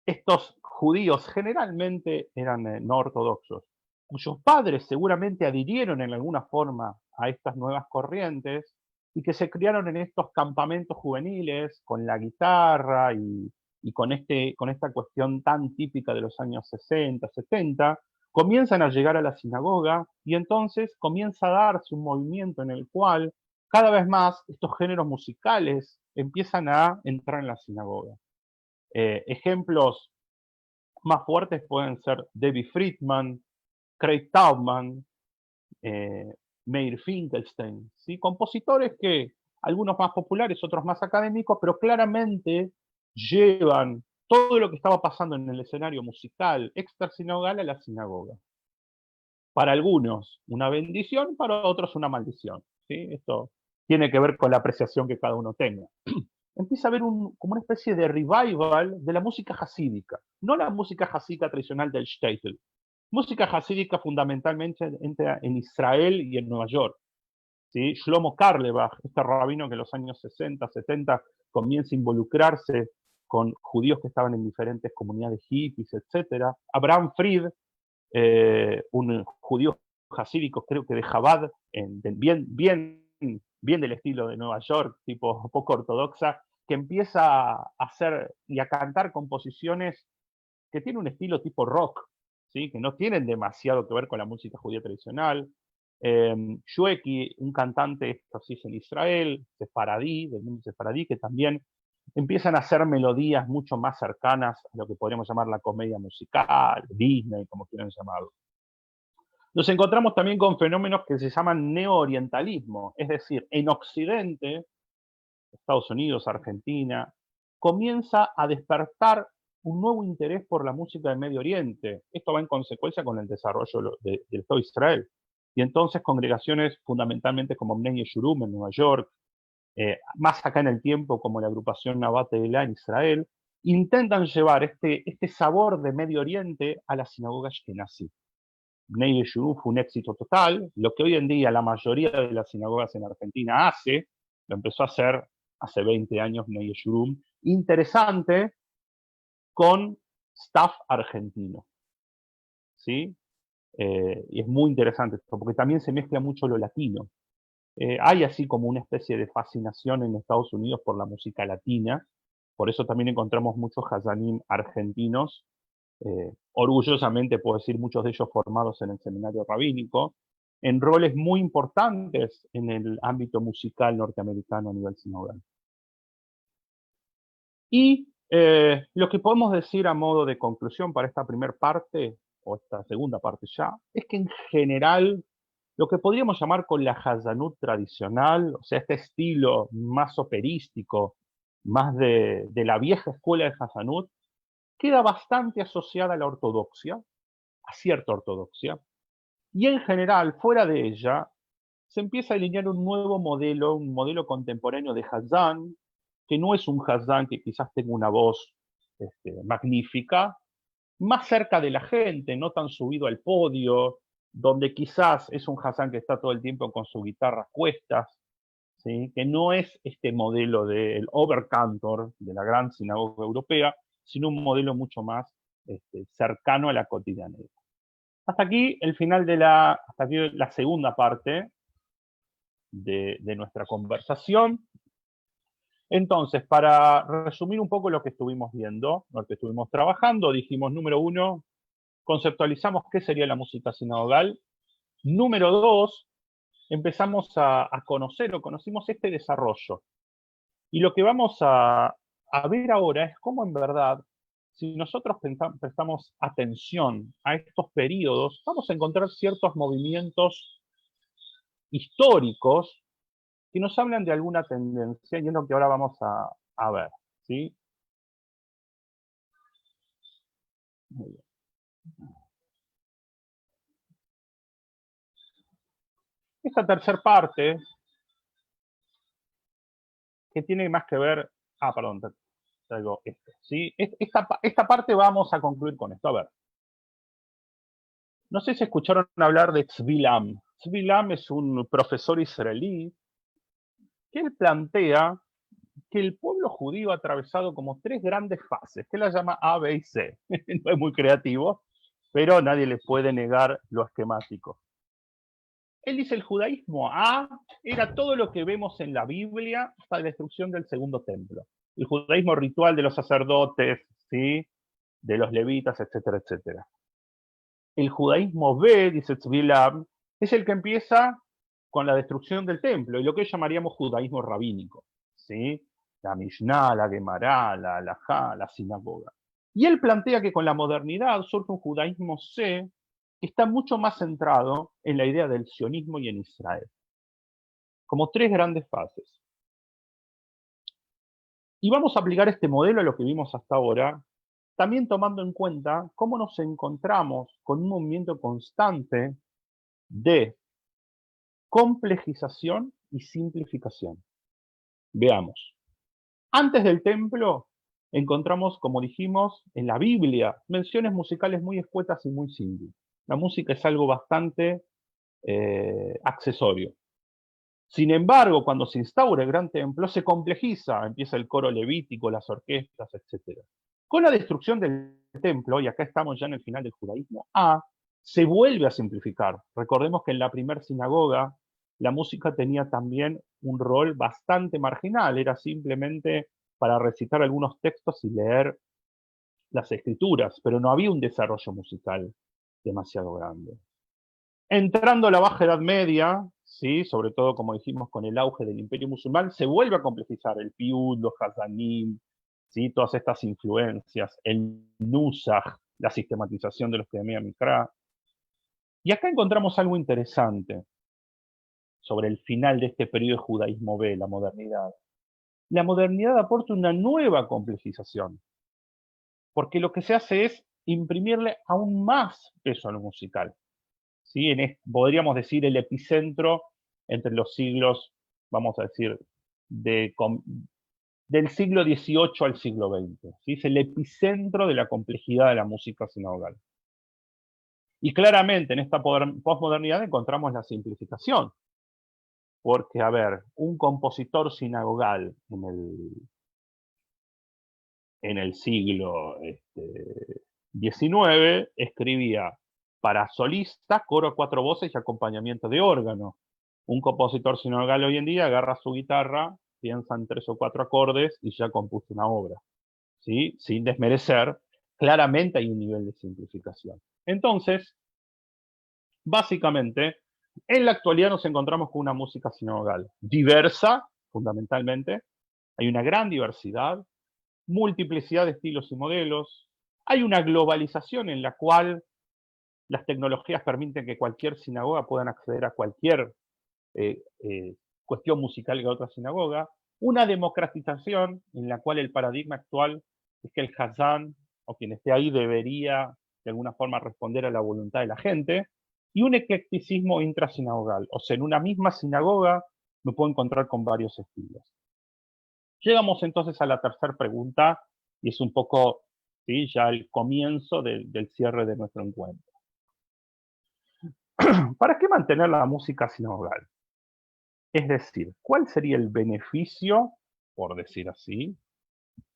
estos judíos generalmente eran no ortodoxos, cuyos padres seguramente adhirieron en alguna forma a estas nuevas corrientes y que se criaron en estos campamentos juveniles con la guitarra y con esta cuestión tan típica de los años 60, 70, comienzan a llegar a la sinagoga y entonces comienza a darse un movimiento en el cual cada vez más estos géneros musicales empiezan a entrar en la sinagoga. Ejemplos más fuertes pueden ser Debbie Friedman, Craig Taubman, Meir Finkelstein, ¿sí? Compositores que, algunos más populares, otros más académicos, pero claramente llevan todo lo que estaba pasando en el escenario musical extrasinagogal a la sinagoga. Para algunos una bendición, para otros una maldición. ¿Sí? Esto tiene que ver con la apreciación que cada uno tenga. Empieza a haber como una especie de revival de la música jasídica, no la música jasídica tradicional del shtetl. Música jasídica fundamentalmente entra en Israel y en Nueva York. ¿Sí? Shlomo Carlebach, este rabino que en los años 60, 70 comienza a involucrarse con judíos que estaban en diferentes comunidades hippies, etc. Abraham Fried, un judío jasídico, creo que de Chabad, bien del estilo de Nueva York, tipo poco ortodoxa, que empieza a hacer y a cantar composiciones que tienen un estilo tipo rock, ¿sí? Que no tienen demasiado que ver con la música judía tradicional. Shweki, un cantante, esto sí es en Israel, sefaradí, del mundo sefaradí, que también empiezan a hacer melodías mucho más cercanas a lo que podríamos llamar la comedia musical, Disney, como quieran llamarlo. Nos encontramos también con fenómenos que se llaman neo-orientalismo, es decir, en Occidente, Estados Unidos, Argentina, comienza a despertar un nuevo interés por la música del Medio Oriente. Esto va en consecuencia con el desarrollo del Estado de Israel. Y entonces congregaciones fundamentalmente como Bnei Yeshurum en Nueva York, más acá en el tiempo como la agrupación Nabat Elah en Israel, intentan llevar este sabor de Medio Oriente a la sinagoga ashkenazí. Bnei Yeshurum fue un éxito total. Lo que hoy en día la mayoría de las sinagogas en Argentina hace, lo empezó a hacer hace 20 años Bnei Yeshurum. Interesante, con staff argentino. ¿Sí? Y es muy interesante esto, porque también se mezcla mucho lo latino. Hay así como una especie de fascinación en Estados Unidos por la música latina, por eso también encontramos muchos hazanim argentinos, orgullosamente puedo decir muchos de ellos formados en el seminario rabínico, en roles muy importantes en el ámbito musical norteamericano a nivel sinogal. Y lo que podemos decir a modo de conclusión para esta primera parte, o esta segunda parte ya, es que en general lo que podríamos llamar con la Hazanut tradicional, o sea, este estilo más operístico, más de la vieja escuela de Hazanut, queda bastante asociada a la ortodoxia, a cierta ortodoxia, y en general, fuera de ella, se empieza a alinear un nuevo modelo, un modelo contemporáneo de Hazan, que no es un Hazan que quizás tenga una voz magnífica, más cerca de la gente, no tan subido al podio, donde quizás es un Hazan que está todo el tiempo con su guitarra a cuestas, ¿sí? Que no es este modelo del Oberkantor de la gran sinagoga europea, sino un modelo mucho más cercano a la cotidianidad. Hasta aquí el final de la segunda parte de nuestra conversación. Entonces, para resumir un poco lo que estuvimos viendo, lo que estuvimos trabajando, dijimos, número 1, conceptualizamos qué sería la música sinagogal. Número 2, empezamos a conocer o conocimos este desarrollo. Y lo que vamos a a ver ahora es cómo en verdad, si nosotros prestamos atención a estos periodos, vamos a encontrar ciertos movimientos históricos que nos hablan de alguna tendencia, y es lo que ahora vamos a ver, ¿sí? Muy bien. Esta tercera parte, que tiene más que ver, perdón, traigo esto, ¿sí? Esta parte vamos a concluir con esto, a ver. No sé si escucharon hablar de Tzvi Lam. Tzvi Lam es un profesor israelí que él plantea que el pueblo judío ha atravesado como tres grandes fases, que él las llama A, B y C. No es muy creativo, pero nadie le puede negar lo esquemático. Él dice el judaísmo A era todo lo que vemos en la Biblia hasta la destrucción del segundo templo. El judaísmo ritual de los sacerdotes, ¿sí? De los levitas, etcétera, etcétera. El judaísmo B, dice Tzvi Lam, es el que empieza con la destrucción del templo y lo que llamaríamos judaísmo rabínico, ¿sí? La Mishnah, la Gemara, la Halajá, la sinagoga. Y él plantea que con la modernidad surge un judaísmo C que está mucho más centrado en la idea del sionismo y en Israel, como tres grandes fases. Y vamos a aplicar este modelo a lo que vimos hasta ahora, también tomando en cuenta cómo nos encontramos con un movimiento constante de complejización y simplificación. Veamos. Antes del templo encontramos, como dijimos, en la Biblia, menciones musicales muy escuetas y muy simples. La música es algo bastante accesorio. Sin embargo, cuando se instaura el gran templo, se complejiza, empieza el coro levítico, las orquestas, etc. Con la destrucción del templo, y acá estamos ya en el final del judaísmo se vuelve a simplificar. Recordemos que en la primera sinagoga la música tenía también un rol bastante marginal, era simplemente para recitar algunos textos y leer las escrituras, pero no había un desarrollo musical demasiado grande. Entrando a la Baja Edad Media, ¿sí? Sobre todo, como dijimos, con el auge del Imperio Musulmán, se vuelve a complejizar el piud, los hazanim, ¿sí? Todas estas influencias, el nusach, la sistematización de los Kedemia Mikra. Y acá encontramos algo interesante sobre el final de este periodo de judaísmo B, la modernidad. La modernidad aporta una nueva complejización, porque lo que se hace es imprimirle aún más peso a lo musical. ¿Sí? Podríamos decir el epicentro entre los siglos, vamos a decir, del siglo XVIII al siglo XX. ¿Sí? Es el epicentro de la complejidad de la música sinagogal. Y claramente en esta posmodernidad encontramos la simplificación. Porque, a ver, un compositor sinagogal en el siglo XIX escribía para solista, coro a cuatro voces y acompañamiento de órgano. Un compositor sinagogal hoy en día agarra su guitarra, piensa en 3 o 4 acordes y ya compuso una obra. ¿Sí? Sin desmerecer, claramente hay un nivel de simplificación. Entonces, básicamente, en la actualidad nos encontramos con una música sinagogal diversa, fundamentalmente. Hay una gran diversidad, multiplicidad de estilos y modelos. Hay una globalización en la cual las tecnologías permiten que cualquier sinagoga puedan acceder a cualquier cuestión musical que otra sinagoga. Una democratización en la cual el paradigma actual es que el hazán o quien esté ahí debería de alguna forma responder a la voluntad de la gente. Y un eclecticismo intrasinagogal. O sea, en una misma sinagoga me puedo encontrar con varios estilos. Llegamos entonces a la tercera pregunta, y es un poco, ¿sí? Ya el comienzo del cierre de nuestro encuentro. ¿Para qué mantener la música sinagogal? Es decir, ¿cuál sería el beneficio, por decir así,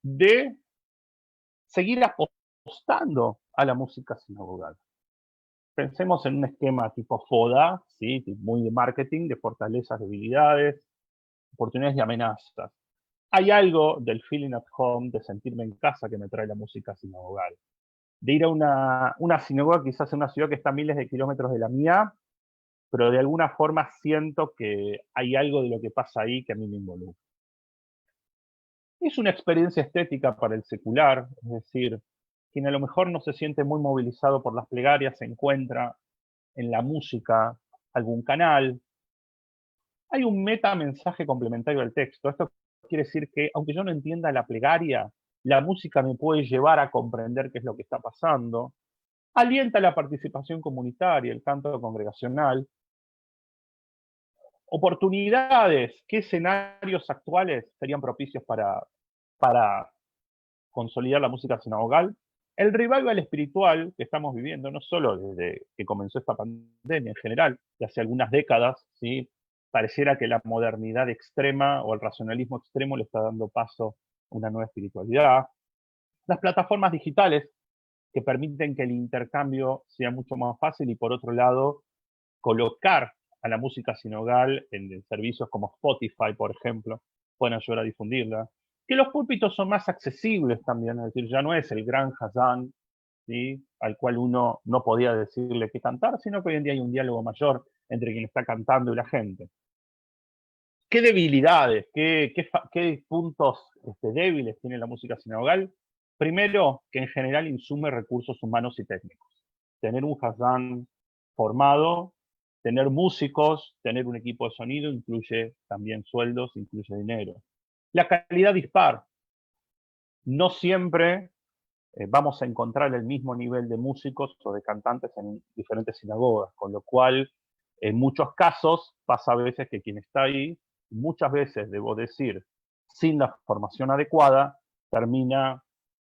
de seguir apostando a la música sinagogal? Pensemos en un esquema tipo FODA, ¿sí? Muy de marketing, de fortalezas, debilidades, oportunidades y amenazas. Hay algo del feeling at home, de sentirme en casa, que me trae la música sinagogal. De ir a una sinagoga, quizás en una ciudad que está a miles de kilómetros de la mía, pero de alguna forma siento que hay algo de lo que pasa ahí que a mí me involucra. Es una experiencia estética para el secular, es decir, quien a lo mejor no se siente muy movilizado por las plegarias se encuentra en la música algún canal. Hay un metamensaje complementario al texto. Esto quiere decir que, aunque yo no entienda la plegaria, la música me puede llevar a comprender qué es lo que está pasando. Alienta la participación comunitaria, el canto congregacional. Oportunidades, ¿qué escenarios actuales serían propicios para consolidar la música sinagogal? El revival espiritual que estamos viviendo, no solo desde que comenzó esta pandemia en general, de hace algunas décadas, ¿sí? Pareciera que la modernidad extrema o el racionalismo extremo le está dando paso a una nueva espiritualidad. Las plataformas digitales que permiten que el intercambio sea mucho más fácil y por otro lado, colocar a la música sinogal en servicios como Spotify, por ejemplo, pueden ayudar a difundirla. Que los púlpitos son más accesibles también, es decir, ya no es el gran Hazán, ¿sí? Al cual uno no podía decirle qué cantar, sino que hoy en día hay un diálogo mayor entre quien está cantando y la gente. ¿Qué debilidades, qué puntos débiles tiene la música sinagogal? Primero, que en general insume recursos humanos y técnicos. Tener un Hazán formado, tener músicos, tener un equipo de sonido, incluye también sueldos, incluye dinero. La calidad dispar. No siempre vamos a encontrar el mismo nivel de músicos o de cantantes en diferentes sinagogas, con lo cual en muchos casos pasa a veces que quien está ahí, muchas veces debo decir, sin la formación adecuada, termina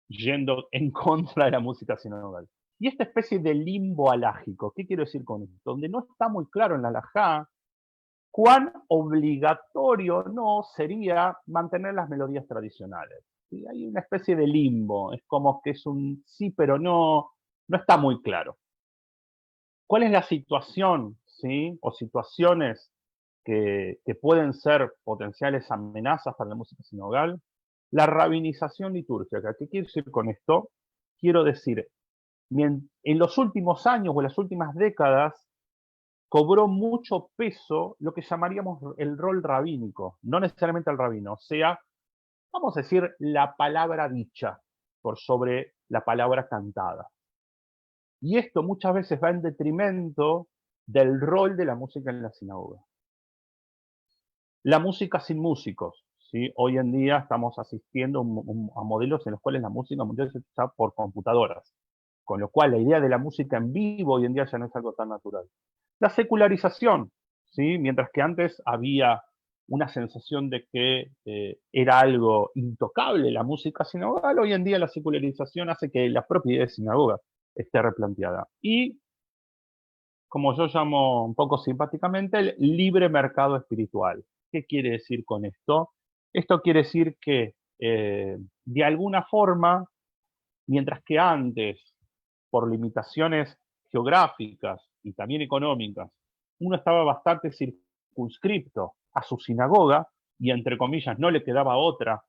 yendo en contra de la música sinagogal. Y esta especie de limbo alágico, ¿qué quiero decir con esto? Donde no está muy claro en la halajá cuán obligatorio no sería mantener las melodías tradicionales. ¿Sí? Hay una especie de limbo, es como que es un sí, pero no, no está muy claro. ¿Cuál es la situación, sí? O situaciones que pueden ser potenciales amenazas para la música sinogal? La rabinización litúrgica. ¿Qué quiero decir con esto? Quiero decir, en los últimos años o en las últimas décadas, cobró mucho peso lo que llamaríamos el rol rabínico, no necesariamente el rabino, o sea, vamos a decir, la palabra dicha por sobre la palabra cantada. Y esto muchas veces va en detrimento del rol de la música en la sinagoga. La música sin músicos. ¿Sí? Hoy en día estamos asistiendo a modelos en los cuales la música muchas veces está por computadoras, con lo cual la idea de la música en vivo hoy en día ya no es algo tan natural. La secularización, ¿sí? Mientras que antes había una sensación de que era algo intocable la música sinagogal, hoy en día la secularización hace que la propia idea de sinagoga esté replanteada. Y, como yo llamo un poco simpáticamente, el libre mercado espiritual. ¿Qué quiere decir con esto? Esto quiere decir que, de alguna forma, mientras que antes, por limitaciones geográficas y también económicas, uno estaba bastante circunscripto a su sinagoga y, entre comillas, no le quedaba otra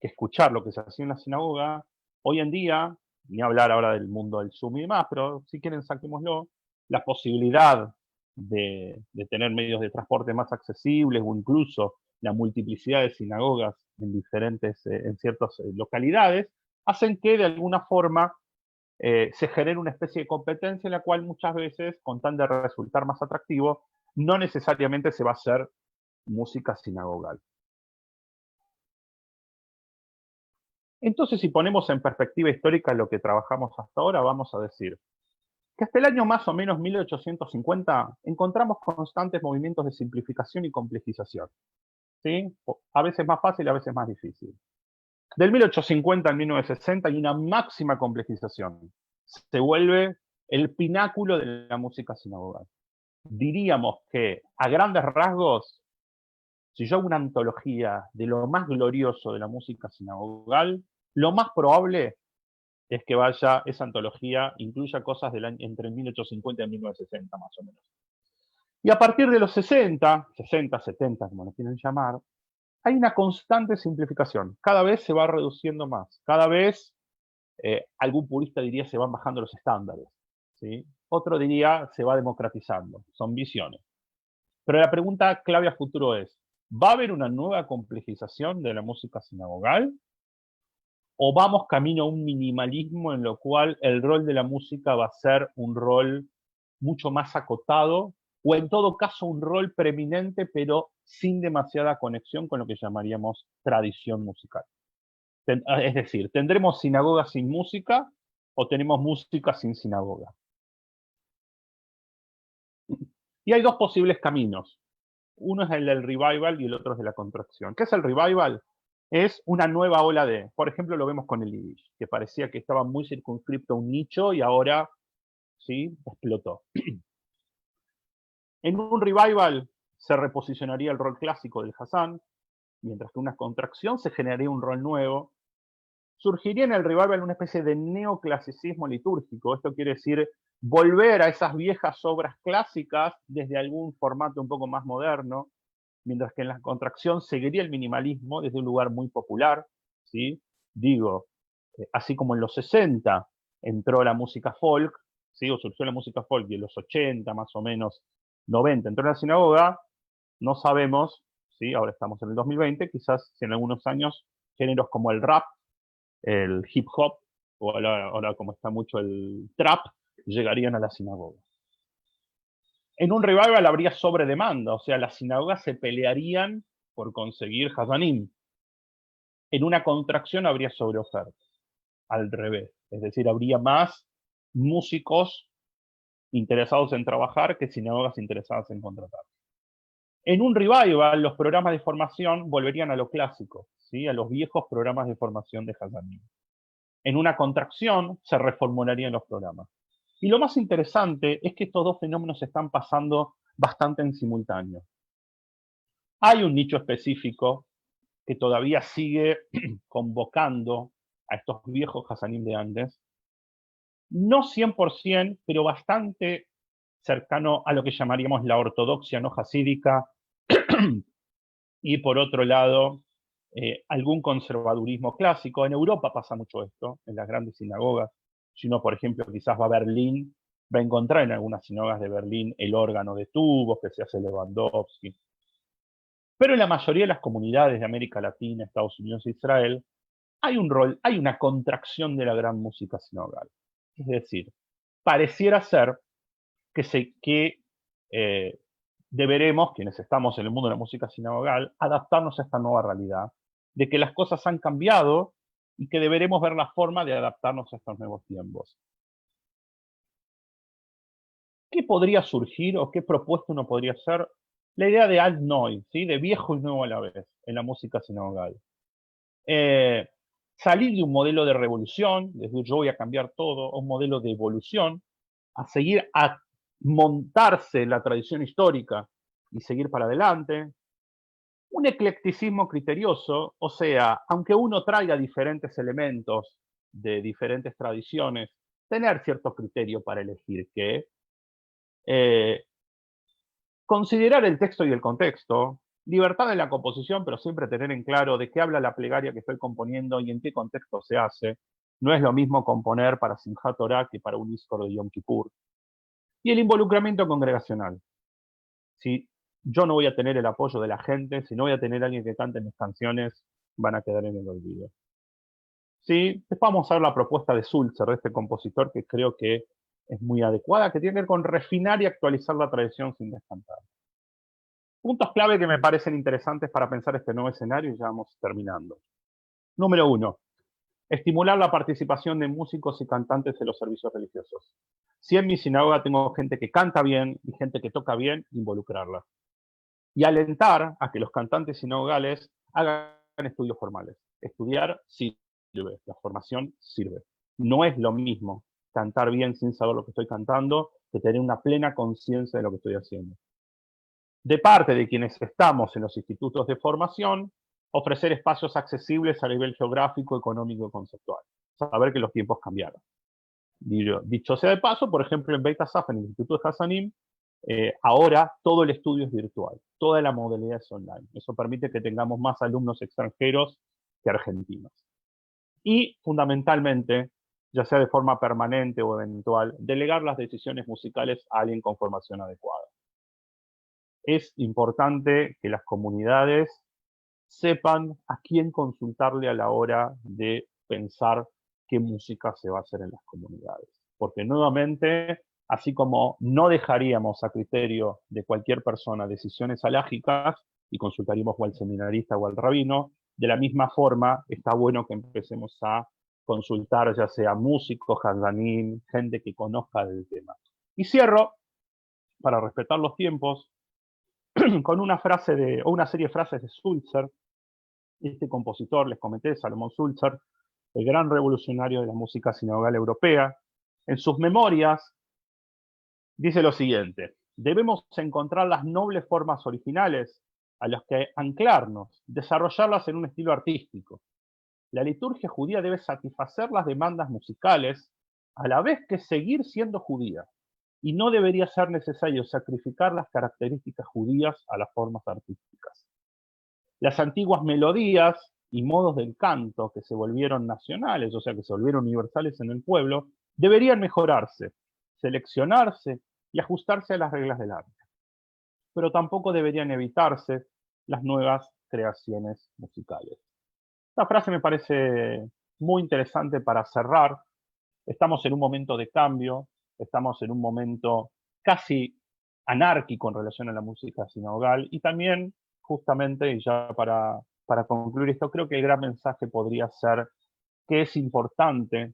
que escuchar lo que se hacía en la sinagoga, hoy en día, ni hablar ahora del mundo del Zoom y demás, pero si quieren saquémoslo, la posibilidad de tener medios de transporte más accesibles o incluso la multiplicidad de sinagogas en diferentes, en ciertas localidades, hacen que de alguna forma se genere una especie de competencia en la cual muchas veces, con tal de resultar más atractivo, no necesariamente se va a hacer música sinagogal. Entonces, si ponemos en perspectiva histórica lo que trabajamos hasta ahora, vamos a decir que hasta el año más o menos 1850 encontramos constantes movimientos de simplificación y complejización. ¿Sí? A veces más fácil, a veces más difícil. Del 1850 al 1960 hay una máxima complejización. Se vuelve el pináculo de la música sinagogal. Diríamos que, a grandes rasgos, si yo hago una antología de lo más glorioso de la música sinagogal, lo más probable es que vaya, esa antología incluya cosas entre 1850 y 1960 más o menos. Y a partir de los 60, 70, como lo quieren llamar, hay una constante simplificación. Cada vez se va reduciendo más. Cada vez, algún purista diría, se van bajando los estándares. ¿Sí? Otro diría, se va democratizando. Son visiones. Pero la pregunta clave a futuro es, ¿Va a haber una nueva complejización de la música sinagogal? ¿O vamos camino a un minimalismo en lo cual el rol de la música va a ser un rol mucho más acotado, o en todo caso un rol preeminente, pero sin demasiada conexión con lo que llamaríamos tradición musical? Es decir, ¿tendremos sinagoga sin música o tenemos música sin sinagoga? Y hay dos posibles caminos. Uno es el del revival y el otro es de la contracción. ¿Qué es el revival? Es una nueva ola de, por ejemplo, lo vemos con el Yiddish, que parecía que estaba muy circunscripto a un nicho y ahora sí explotó. En un revival se reposicionaría el rol clásico del Hassan, mientras que en una contracción se generaría un rol nuevo. Surgiría en el revival una especie de neoclasicismo litúrgico. Esto quiere decir volver a esas viejas obras clásicas desde algún formato un poco más moderno, mientras que en la contracción seguiría el minimalismo desde un lugar muy popular, ¿sí? Digo, así como en los 60 entró la música folk, ¿sí? O surgió la música folk, y en los 80 más o menos, 90 entró en la sinagoga, no sabemos, ¿sí? Ahora estamos en el 2020, quizás en algunos años géneros como el rap, el hip hop, o ahora como está mucho el trap, llegarían a la sinagoga. En un revival habría sobredemanda, o sea, las sinagogas se pelearían por conseguir Hazanim. En una contracción habría sobreoferta, al revés, es decir, habría más músicos interesados en trabajar que sinagogas interesadas en contratar. En un revival, los programas de formación volverían a lo clásico, ¿sí? A los viejos programas de formación de Hazanim. En una contracción se reformularían los programas. Y lo más interesante es que estos dos fenómenos están pasando bastante en simultáneo. Hay un nicho específico que todavía sigue convocando a estos viejos Hasanim de antes, no 100%, pero bastante cercano a lo que llamaríamos la ortodoxia no hasídica, y por otro lado, algún conservadurismo clásico. En Europa pasa mucho esto, en las grandes sinagogas. Si uno, por ejemplo, quizás va a Berlín, va a encontrar en algunas sinagogas de Berlín el órgano de tubos que se hace Lewandowski. Pero en la mayoría de las comunidades de América Latina, Estados Unidos e Israel, hay un rol, hay una contracción de la gran música sinagogal. Es decir, pareciera ser que deberemos, quienes estamos en el mundo de la música sinagogal, adaptarnos a esta nueva realidad, de que las cosas han cambiado y que deberemos ver la forma de adaptarnos a estos nuevos tiempos. ¿Qué podría surgir o qué propuesta uno podría hacer? La idea de alt-neu, ¿sí? De viejo y nuevo a la vez, en la música sinagogal. Salir de un modelo de revolución, desde yo voy a cambiar todo, a un modelo de evolución, a seguir a montarse la tradición histórica y seguir para adelante. Un eclecticismo criterioso, o sea, aunque uno traiga diferentes elementos de diferentes tradiciones, tener cierto criterio para elegir qué. Considerar el texto y el contexto, libertad en la composición, pero siempre tener en claro de qué habla la plegaria que estoy componiendo y en qué contexto se hace. No es lo mismo componer para Simchat Torah que para un Iskor de Yom Kippur. Y el involucramiento congregacional. Si yo no voy a tener el apoyo de la gente, si no voy a tener a alguien que cante mis canciones, van a quedar en el olvido. Sí, después vamos a ver la propuesta de Sulzer, de este compositor, que creo que es muy adecuada, que tiene que ver con refinar y actualizar la tradición sin descantar. Puntos clave que me parecen interesantes para pensar este nuevo escenario y ya vamos terminando. Número 1. Estimular la participación de músicos y cantantes en los servicios religiosos. Si en mi sinagoga tengo gente que canta bien y gente que toca bien, involucrarla. Y alentar a que los cantantes sinagogales hagan estudios formales. Estudiar sirve, la formación sirve. No es lo mismo cantar bien sin saber lo que estoy cantando que tener una plena conciencia de lo que estoy haciendo. De parte de quienes estamos en los institutos de formación, ofrecer espacios accesibles a nivel geográfico, económico y conceptual. Saber que los tiempos cambiaron. Dicho sea de paso, por ejemplo, en Beit Asaf, en el Instituto de Hassanim, ahora todo el estudio es virtual, toda la modalidad es online. Eso permite que tengamos más alumnos extranjeros que argentinos. Y fundamentalmente, ya sea de forma permanente o eventual, delegar las decisiones musicales a alguien con formación adecuada. es importante que las comunidades sepan a quién consultarle a la hora de pensar qué música se va a hacer en las comunidades. Porque nuevamente, así como no dejaríamos a criterio de cualquier persona decisiones alágicas y consultaríamos o al seminarista o al rabino, de la misma forma está bueno que empecemos a consultar ya sea músicos, jazdanim, gente que conozca del tema. Y cierro, para respetar los tiempos, con una frase o una serie de frases de Sulzer. Este compositor, les comenté, Salomón Sulzer, el gran revolucionario de la música sinagogal europea, en sus memorias dice lo siguiente: debemos encontrar las nobles formas originales a las que anclarnos, desarrollarlas en un estilo artístico. La liturgia judía debe satisfacer las demandas musicales a la vez que seguir siendo judía, y no debería ser necesario sacrificar las características judías a las formas artísticas. Las antiguas melodías y modos del canto que se volvieron nacionales, o sea, que se volvieron universales en el pueblo, deberían mejorarse, seleccionarse y ajustarse a las reglas del arte. Pero tampoco deberían evitarse las nuevas creaciones musicales. Esta frase me parece muy interesante para cerrar. Estamos en un momento de cambio, estamos en un momento casi anárquico en relación a la música sinagogal, y también, justamente, y ya para concluir esto, creo que el gran mensaje podría ser que es importante,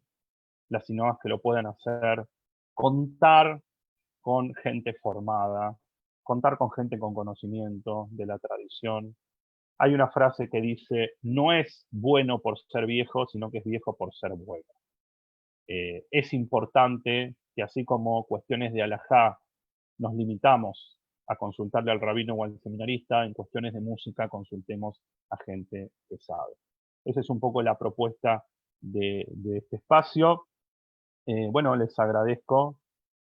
las sinagogas que lo puedan hacer, contar con gente formada, contar con gente con conocimiento de la tradición. Hay una frase que dice: no es bueno por ser viejo, sino que es viejo por ser bueno. Es importante que, así como cuestiones de halajá nos limitamos a consultarle al rabino o al seminarista, en cuestiones de música consultemos a gente que sabe. Esa es un poco la propuesta de este espacio. Bueno, les agradezco.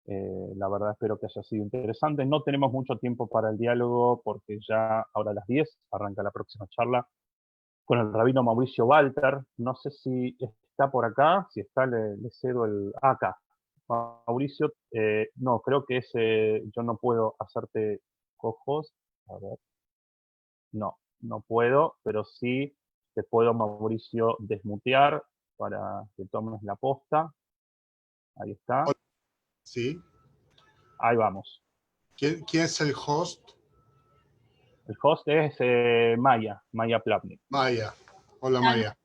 La verdad espero que haya sido interesante. No tenemos mucho tiempo para el diálogo porque ya ahora a las 10 arranca la próxima charla con el rabino Mauricio Walter. No sé si está por acá. Si está, le cedo el... acá. Mauricio, no, creo que yo no puedo hacerte cojos. A ver. No, no puedo, pero sí te puedo, Mauricio, desmutear para que tomes la posta. Ahí está. Sí. Ahí vamos. ¿Quién es el host? El host es Maya Plavnik. Maya. Hola, Maya.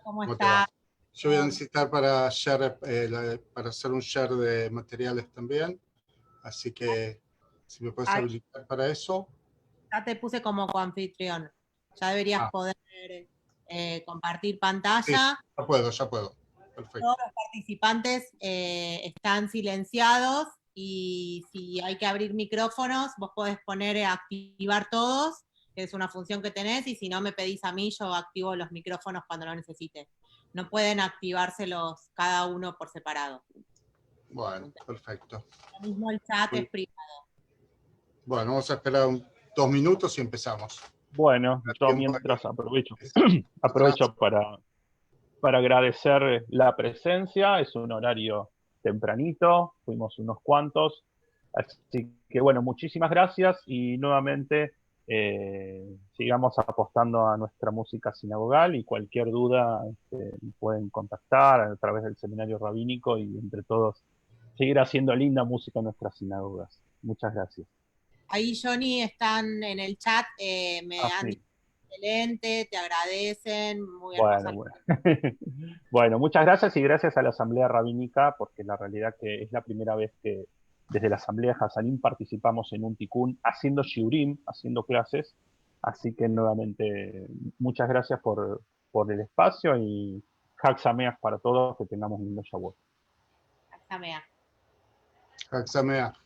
¿Cómo te va? está? Yo voy a necesitar para hacer un share de materiales también. Así que si me puedes habilitar para eso. Ya te puse como coanfitrión. Ya deberías poder compartir pantalla. Sí, ya puedo. Perfecto. Todos los participantes están silenciados, y si hay que abrir micrófonos, vos podés poner activar todos, que es una función que tenés, y si no me pedís a mí, yo activo los micrófonos cuando lo necesites. No pueden activárselos cada uno por separado. Bueno, perfecto. Lo mismo el chat es privado. Bueno, vamos a esperar 2 minutos y empezamos. Bueno, yo mientras aprovecho para agradecer la presencia. Es un horario tempranito, fuimos unos cuantos. Así que bueno, muchísimas gracias y nuevamente sigamos apostando a nuestra música sinagogal, y cualquier duda pueden contactar a través del seminario rabínico, y entre todos seguir haciendo linda música en nuestras sinagogas. Muchas gracias. Ahí, Johnny, están en el chat, me han dicho excelente, te agradecen, muy hermosa. Bueno, muchas gracias, y gracias a la Asamblea Rabínica, porque la realidad que es la primera vez que desde la Asamblea Hasanim participamos en un tikkun haciendo shiurim, haciendo clases. Así que nuevamente muchas gracias por el espacio, y Hag Sameach para todos, que tengamos un lindo Shavuot. Hag Sameach. Hag Sameach.